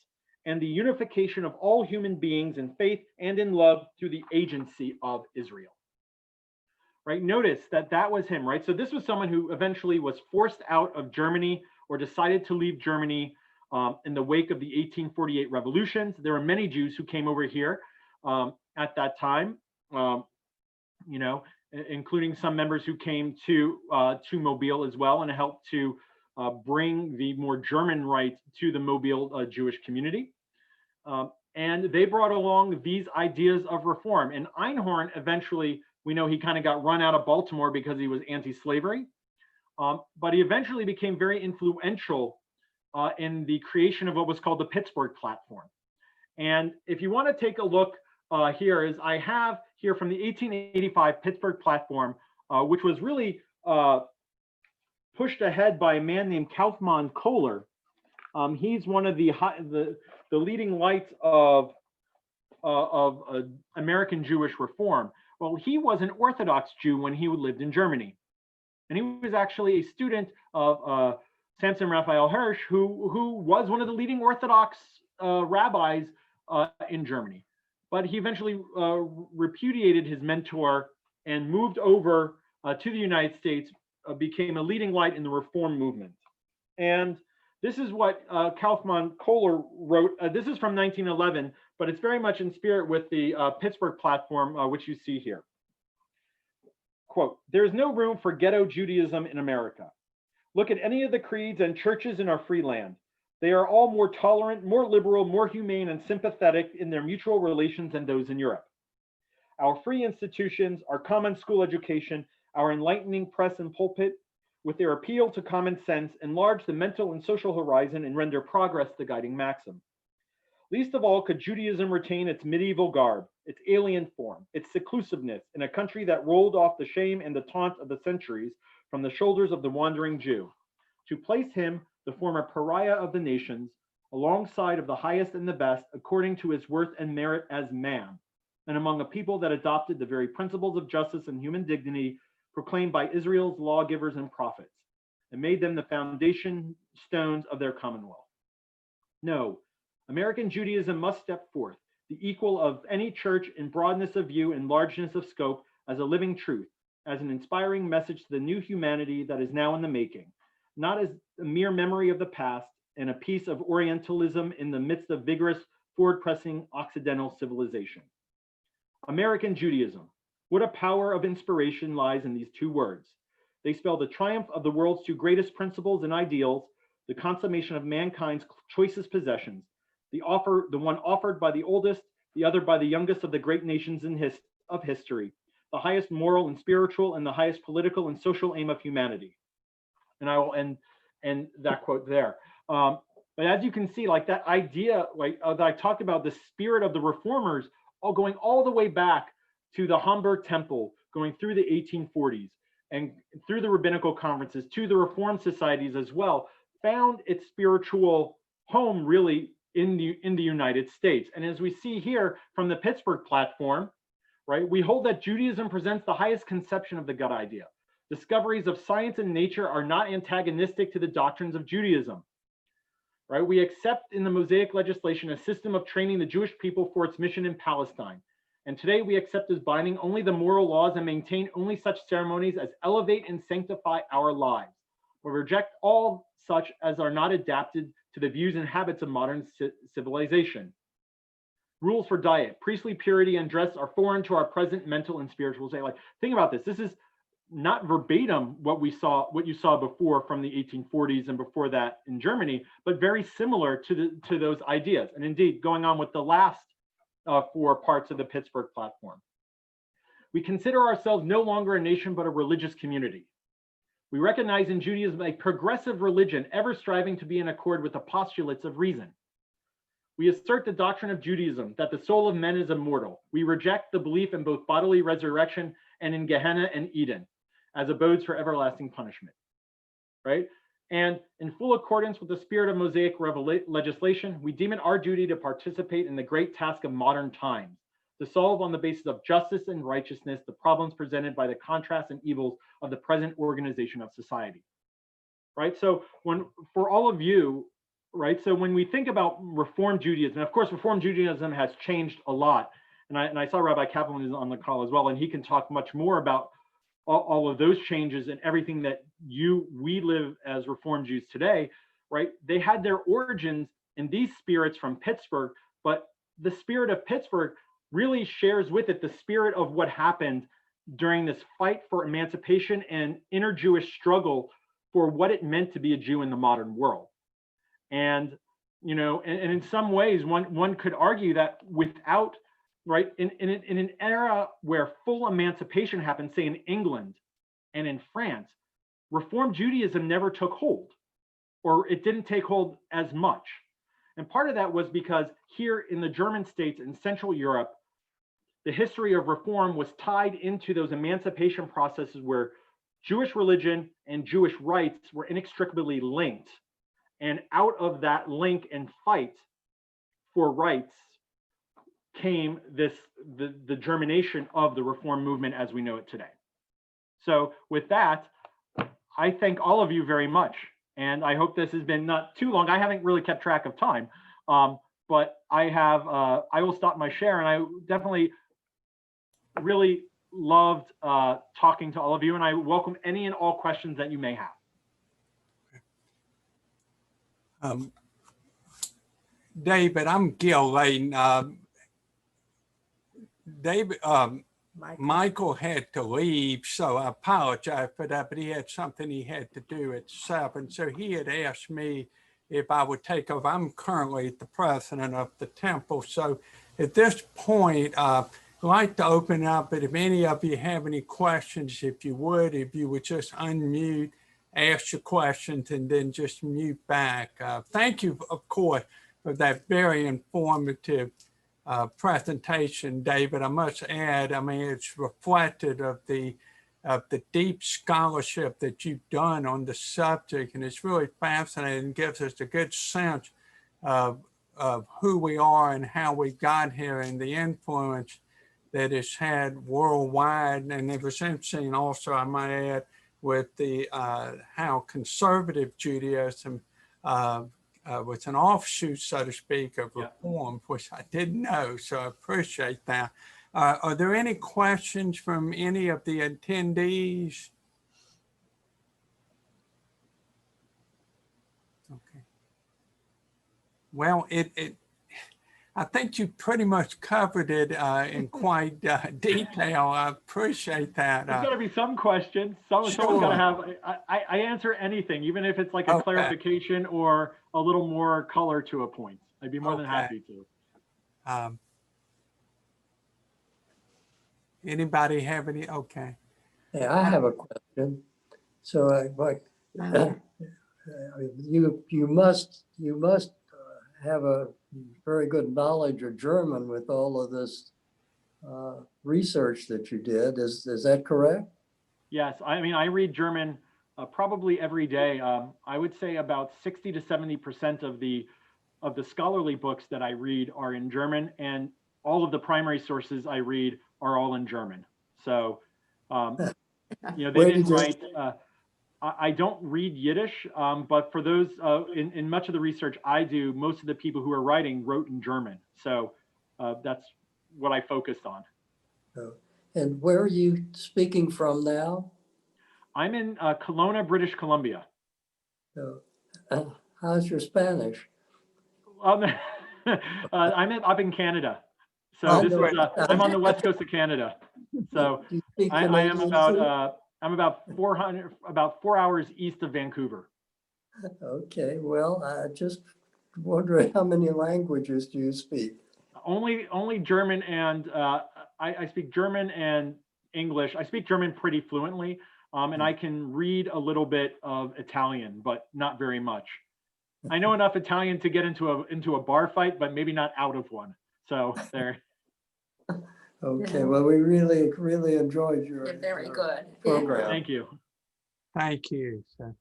and the unification of all human beings in faith and in love through the agency of Israel. Right? Notice that was him, right? So this was someone who eventually was forced out of Germany or decided to leave Germany in the wake of the 1848 revolutions. There were many Jews who came over here at that time, including some members who came to Mobile as well and helped to bring the more German right to the Mobile Jewish community. And they brought along these ideas of reform. And Einhorn eventually, we know he kind of got run out of Baltimore because he was anti-slavery, but he eventually became very influential in the creation of what was called the Pittsburgh Platform. And if you want to take a look here, is I have here from the 1885 Pittsburgh Platform, which was really pushed ahead by a man named Kaufmann Kohler. He's one of the leading lights of American Jewish reform. Well, he was an Orthodox Jew when he lived in Germany, and he was actually a student of Samson Raphael Hirsch, who was one of the leading Orthodox rabbis in Germany. But he eventually repudiated his mentor and moved over to the United States, became a leading light in the reform movement. And this is what Kaufmann Kohler wrote. This is from 1911, but it's very much in spirit with the Pittsburgh Platform, which you see here. Quote, "There is no room for ghetto Judaism in America. Look at any of the creeds and churches in our free land. They are all more tolerant, more liberal, more humane, and sympathetic in their mutual relations than those in Europe. Our free institutions, our common school education, our enlightening press and pulpit, with their appeal to common sense, enlarge the mental and social horizon and render progress the guiding maxim. Least of all could Judaism retain its medieval garb, its alien form, its seclusiveness in a country that rolled off the shame and the taunt of the centuries from the shoulders of the wandering Jew, to place him, the former pariah of the nations, alongside of the highest and the best, according to his worth and merit as man, and among a people that adopted the very principles of justice and human dignity proclaimed by Israel's lawgivers and prophets, and made them the foundation stones of their commonwealth. No, American Judaism must step forth, the equal of any church in broadness of view and largeness of scope, as a living truth, as an inspiring message to the new humanity that is now in the making, not as a mere memory of the past and a piece of Orientalism in the midst of vigorous, forward-pressing Occidental civilization. American Judaism. What a power of inspiration lies in these two words. They spell the triumph of the world's two greatest principles and ideals, the consummation of mankind's choicest possessions, the one offered by the oldest, the other by the youngest of the great nations of history, the highest moral and spiritual and the highest political and social aim of humanity." And I will end that quote there. But as you can see, like that idea, like that I talked about, the spirit of the reformers, all going all the way back to the Hamburg Temple, going through the 1840s and through the rabbinical conferences to the Reform societies as well, found its spiritual home really in the United States. And as we see here from the Pittsburgh Platform, right, we hold that Judaism presents the highest conception of the God idea. Discoveries of science and nature are not antagonistic to the doctrines of Judaism. Right? We accept in the Mosaic legislation a system of training the Jewish people for its mission in Palestine. And today we accept as binding only the moral laws and maintain only such ceremonies as elevate and sanctify our lives. We reject all such as are not adapted to the views and habits of modern civilization. Rules for diet, priestly purity, and dress are foreign to our present mental and spiritual state. Like, think about this. This is not verbatim what you saw before from the 1840s and before that in Germany, but very similar to those ideas. And indeed, going on with the last 4 parts of the Pittsburgh Platform. We consider ourselves no longer a nation, but a religious community. We recognize in Judaism a progressive religion, ever striving to be in accord with the postulates of reason. We assert the doctrine of Judaism that the soul of men is immortal. We reject the belief in both bodily resurrection and in Gehenna and Eden as abodes for everlasting punishment, right? And in full accordance with the spirit of Mosaic legislation, we deem it our duty to participate in the great task of modern times, to solve on the basis of justice and righteousness the problems presented by the contrasts and evils of the present organization of society, right? So for all of you, right, so when we think about Reform Judaism, of course, Reform Judaism has changed a lot. And I saw Rabbi Kaplan is on the call as well, and he can talk much more about all of those changes and everything that we live as Reform Jews today, right? They had their origins in these spirits from Pittsburgh, but the spirit of Pittsburgh really shares with it the spirit of what happened during this fight for emancipation and inner Jewish struggle for what it meant to be a Jew in the modern world. And, you know, and in some ways, one could argue that without, right, in an era where full emancipation happened, say in England and in France, Reform Judaism never took hold, or it didn't take hold as much. And part of that was because here in the German states in Central Europe, the history of reform was tied into those emancipation processes where Jewish religion and Jewish rights were inextricably linked. And out of that link and fight for rights came the germination of the reform movement as we know it today. So with that, I thank all of you very much. And I hope this has been not too long. I haven't really kept track of time, but I will stop my share, and I definitely really loved talking to all of you, and I welcome any and all questions that you may have. David, I'm Gil Layton. David, Michael had to leave, so I apologize for that, but he had something he had to do at 7. So he had asked me if I would take over. I'm currently the president of the temple. So at this point, I'd like to open up, but if any of you have any questions, if you would just unmute, ask your questions, and then just mute back. Thank you, of course, for that very informative presentation, David. I must add, I mean, it's reflected of the deep scholarship that you've done on the subject, and it's really fascinating and gives us a good sense of who we are and how we got here and the influence that it's had worldwide. And it was interesting also, I might add, with the how conservative Judaism was an offshoot, so to speak, of reform, which I didn't know, so I appreciate that. Are there any questions from any of the attendees? Okay. Well, I think you pretty much covered it in quite detail. I appreciate that. There's got to be some questions. Someone's got to have. I answer anything, even if it's like a clarification or a little more color to a point. I'd be more than happy to. Anybody have any? Okay. Yeah, I have a question. So, you must have a very good knowledge of German with all of this research that you did. Is that correct? Yes, I mean, I read German probably every day. I would say about 60 to 70% of the scholarly books that I read are in German, and all of the primary sources I read are all in German. So, you know, they didn't write. I don't read Yiddish, but for those in much of the research I do, most of the people who are writing wrote in German. So that's what I focused on. And where are you speaking from now? I'm in Kelowna, British Columbia. How's your Spanish? I'm up in Canada. So this is I'm on the west coast of Canada. So I am about I'm about 4 hours east of Vancouver. Okay, well, I just wonder how many languages do you speak? Only German, and I speak German and English. I speak German pretty fluently, and I can read a little bit of Italian, but not very much. I know enough Italian to get into a bar fight, but maybe not out of one. So there. Okay, well, we really enjoyed your very good program. Thank you. Thank you. So,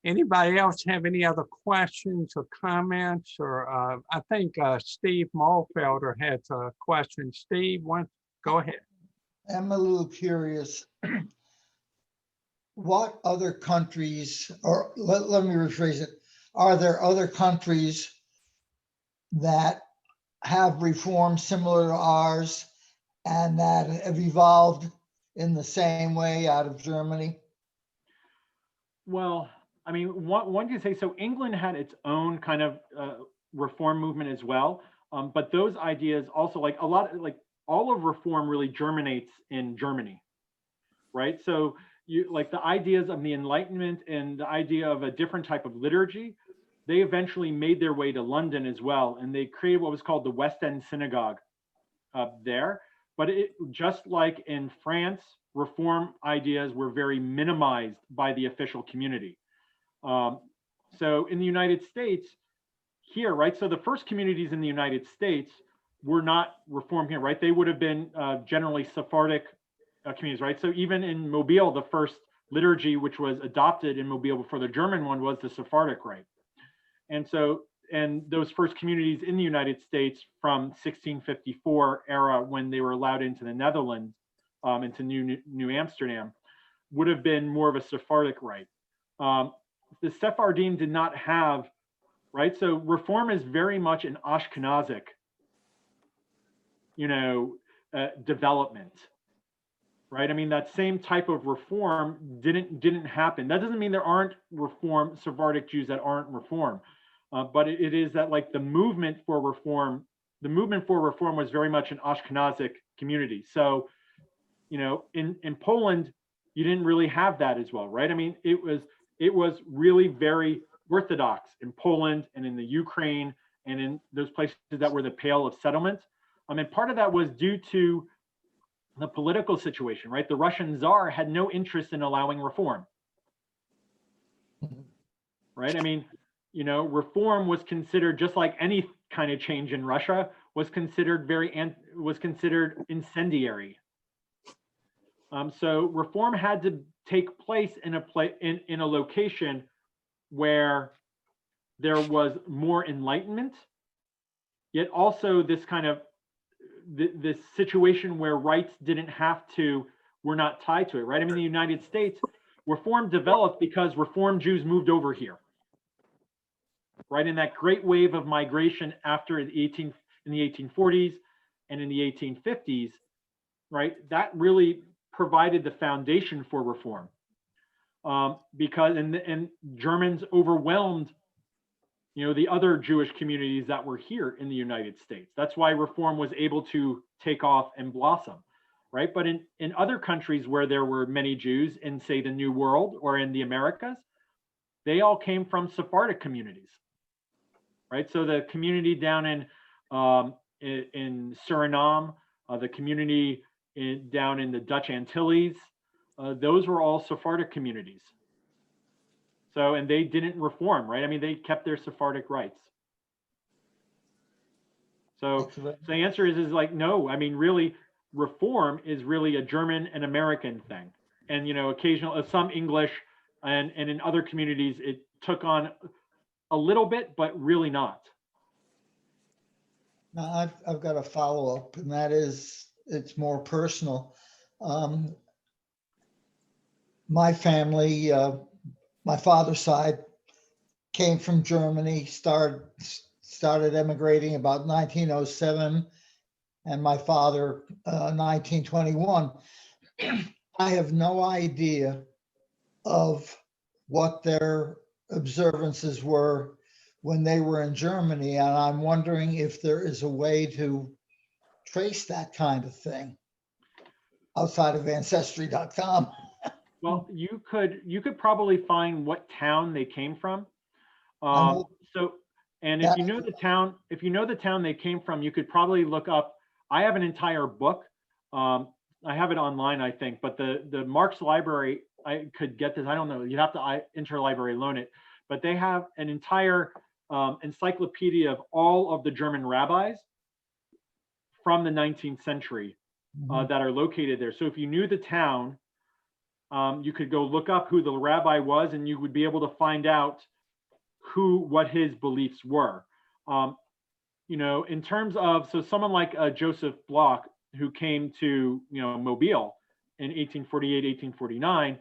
anybody else have any other questions or comments? Or I think Steve Malfelder had a question. Steve, go ahead. I'm a little curious. What other countries, or let me rephrase it, are there other countries that have reforms similar to ours and that have evolved in the same way out of Germany? Well, I mean, one can say, so England had its own kind of reform movement as well. But those ideas also, like all of reform really germinates in Germany, right? So like the ideas of the Enlightenment and the idea of a different type of liturgy, they eventually made their way to London as well, and they created what was called the West End Synagogue there. But it, just like in France, Reform ideas were very minimized by the official community. So in the United States, here, right? So the first communities in the United States were not Reformed here, right? They would have been generally Sephardic communities, right? So even in Mobile, the first liturgy which was adopted in Mobile before the German one was the Sephardic rite. And so, and those first communities in the United States from 1654 era, when they were allowed into the Netherlands, into New Amsterdam, would have been more of a Sephardic rite. The Sephardim did not have, right? So Reform is very much an Ashkenazic, development, right? I mean, that same type of reform didn't happen. That doesn't mean there aren't Reform Sephardic Jews that aren't Reform, but it is that like the movement for reform was very much an Ashkenazic community. So, in Poland, you didn't really have that as well, right? I mean, it was really very Orthodox in Poland and in the Ukraine and in those places that were the Pale of Settlement. And part of that was due to the political situation, right? The Russian Tsar had no interest in allowing reform, right? I mean, reform was considered, just like any kind of change in Russia, was considered incendiary. So reform had to take place in a location where there was more enlightenment, yet also this kind of this situation where rights were not tied to it, right? I mean, in the United States, reform developed because Reform Jews moved over here, right? In that great wave of migration after in the 1840s and in the 1850s, right? That really provided the foundation for reform, because and Germans overwhelmed the other Jewish communities that were here in the United States. That's why reform was able to take off and blossom, right? But in other countries where there were many Jews, in say the New World or in the Americas, they all came from Sephardic communities, right? So the community down in Suriname, the community down in the Dutch Antilles, those were all Sephardic communities. So, and they didn't reform, right? I mean, they kept their Sephardic rights. So the answer is like, no, I mean, really, reform is really a German and American thing. And, occasional, some English, and in other communities, it took on a little bit, but really not. Now, I've got a follow-up, and that is, it's more personal. My family, my father's side came from Germany, started emigrating about 1907, and my father 1921. I have no idea of what their observances were when they were in Germany, and I'm wondering if there is a way to trace that kind of thing outside of ancestry.com. Well, you could probably find what town they came from. So, and if you know the town they came from, you could probably look up. I have an entire book. I have it online, I think, but the Marx Library, I could get this. I don't know. You'd have to interlibrary loan it, but they have an entire encyclopedia of all of the German rabbis from the 19th century that are located there. So if you knew the town, you could go look up who the rabbi was, and you would be able to find out what his beliefs were. In terms of, so someone like Joseph Bloch, who came to Mobile in 1848, 1849,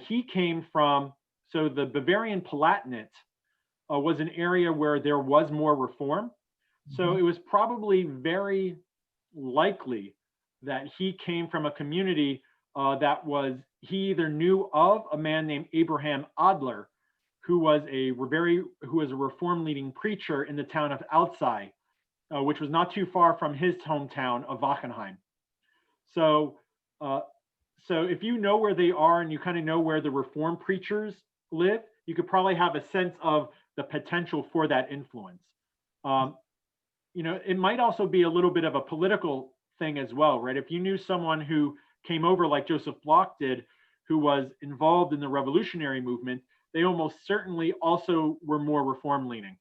he came from, so the Bavarian Palatinate was an area where there was more reform. So it was probably very likely that he came from a community he either knew of a man named Abraham Adler, who was a reform leading preacher in the town of Alzey, which was not too far from his hometown of Wachenheim. So So if you know where they are and you kind of know where the Reform preachers live, you could probably have a sense of the potential for that influence. It might also be a little bit of a political thing as well, right? If you knew someone who came over like Joseph Bloch did, who was involved in the revolutionary movement, they almost certainly also were more Reform leaning.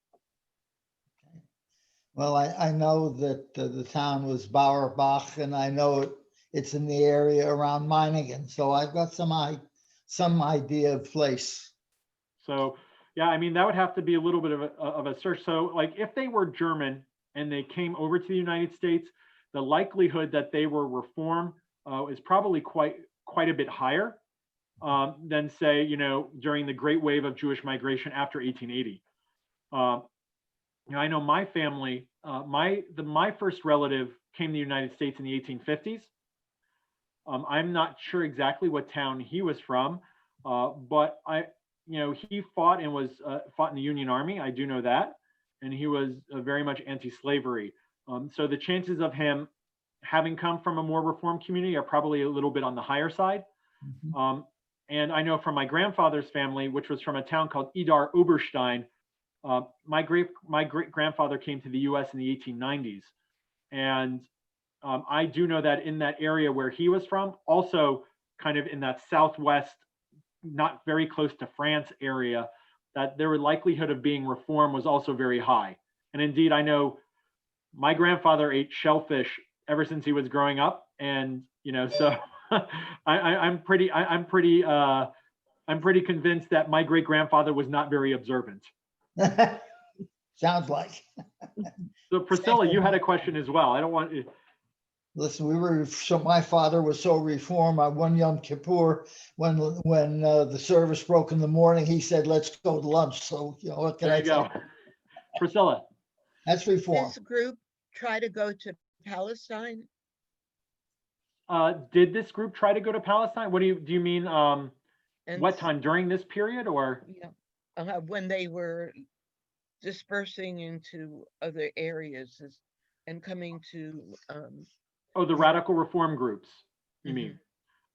Well, I know that the town was Bauerbach, and I know it's in the area around Meiningen, so I've got some idea of place. So yeah, I mean, that would have to be a little bit of a search. So like if they were German and they came over to the United States, the likelihood that they were Reform is probably quite a bit higher than say, during the great wave of Jewish migration after 1880. I know my family, my first relative came to the United States in the 1850s. I'm not sure exactly what town he was from, but he fought and was fought in the Union Army. I do know that, and he was very much anti-slavery. So the chances of him having come from a more Reform community are probably a little bit on the higher side. And I know from my grandfather's family, which was from a town called Idar Oberstein, my great grandfather came to the U.S. in the 1890s, and I do know that in that area where he was from, also kind of in that southwest, not very close to France area, that their likelihood of being Reform was also very high. And indeed, I know my grandfather ate shellfish ever since he was growing up, and so I'm pretty convinced that my great grandfather was not very observant. Sounds like. So Priscilla, you had a question as well. I don't want to. Listen, my father was so Reform on one Yom Kippur, when the service broke in the morning, he said, "Let's go to lunch." So, what can I There you go. Priscilla. That's Reform. This group try to go to Palestine? Did this group try to go to Palestine? What do you mean? What time, during this period, or? Yeah, when they were dispersing into other areas and coming to. The radical Reform groups, you mean?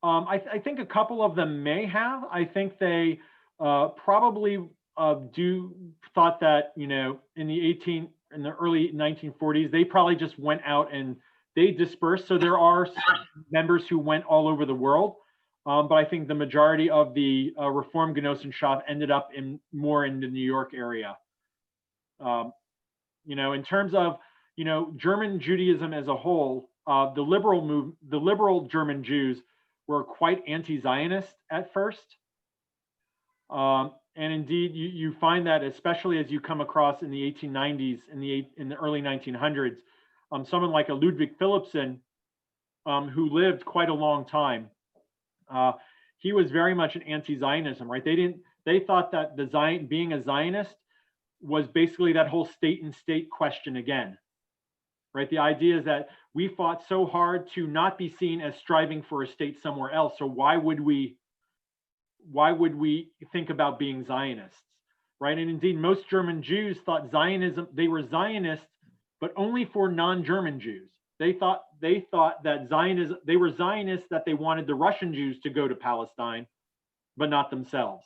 I think a couple of them may have. I think they probably thought that, in the early 1940s, they probably just went out and they dispersed. So there are members who went all over the world. But I think the majority of the Reform Genossenschaft ended up more in the New York area. In terms of, German Judaism as a whole, the liberal German Jews were quite anti-Zionist at first. And indeed, you find that, especially as you come across in the 1890s, in the early 1900s, someone like a Ludwig Philippson, who lived quite a long time, he was very much an anti-Zionism, right? They thought that being a Zionist was basically that whole state and state question again, right? The idea is that we fought so hard to not be seen as striving for a state somewhere else. So why would we think about being Zionists, right? And indeed, most German Jews thought they were Zionists, but only for non-German Jews. They thought that they were Zionists, that they wanted the Russian Jews to go to Palestine, but not themselves.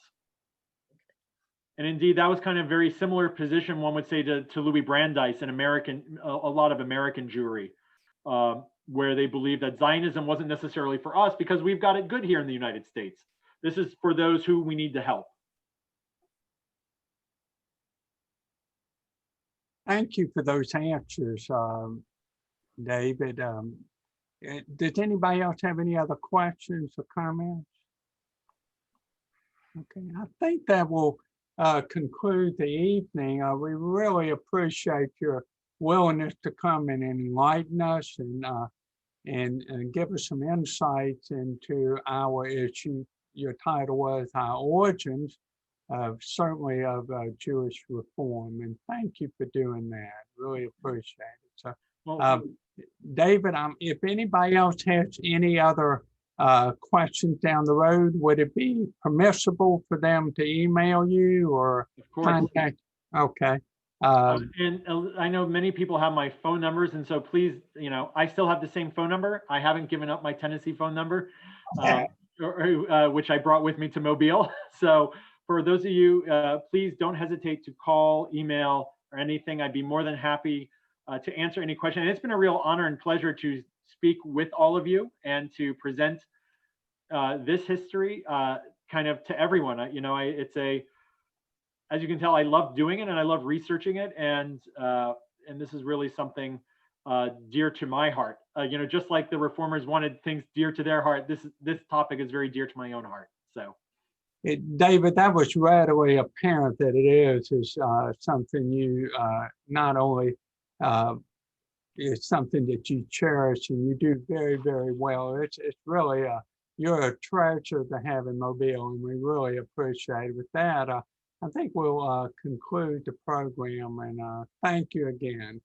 And indeed, that was kind of very similar position, one would say, to Louis Brandeis and a lot of American Jewry, where they believed that Zionism wasn't necessarily for us because we've got it good here in the United States. This is for those who we need to help. Thank you for those answers, David. Does anybody else have any other questions or comments? Okay, I think that will conclude the evening. We really appreciate your willingness to come and enlighten us and give us some insights into our issue. Your title was Our Origins, certainly of Jewish Reform. And thank you for doing that. Really appreciate it. So, David, if anybody else has any other questions down the road, would it be permissible for them to email you or contact? Okay. And I know many people have my phone numbers, and so please, I still have the same phone number. I haven't given up my Tennessee phone number. which I brought with me to Mobile. So for those of you, please don't hesitate to call, email, or anything. I'd be more than happy to answer any question. And it's been a real honor and pleasure to speak with all of you and to present this history kind of to everyone. As you can tell, I love doing it and I love researching it. And this is really something dear to my heart. Just like the reformers wanted things dear to their heart, this topic is very dear to my own heart. So, David, that was readily apparent that it is something you not only it's something that you cherish and you do very, very well. It's really you're a treasure to have in Mobile, and we really appreciate it. With that, I think we'll conclude the program, and thank you again.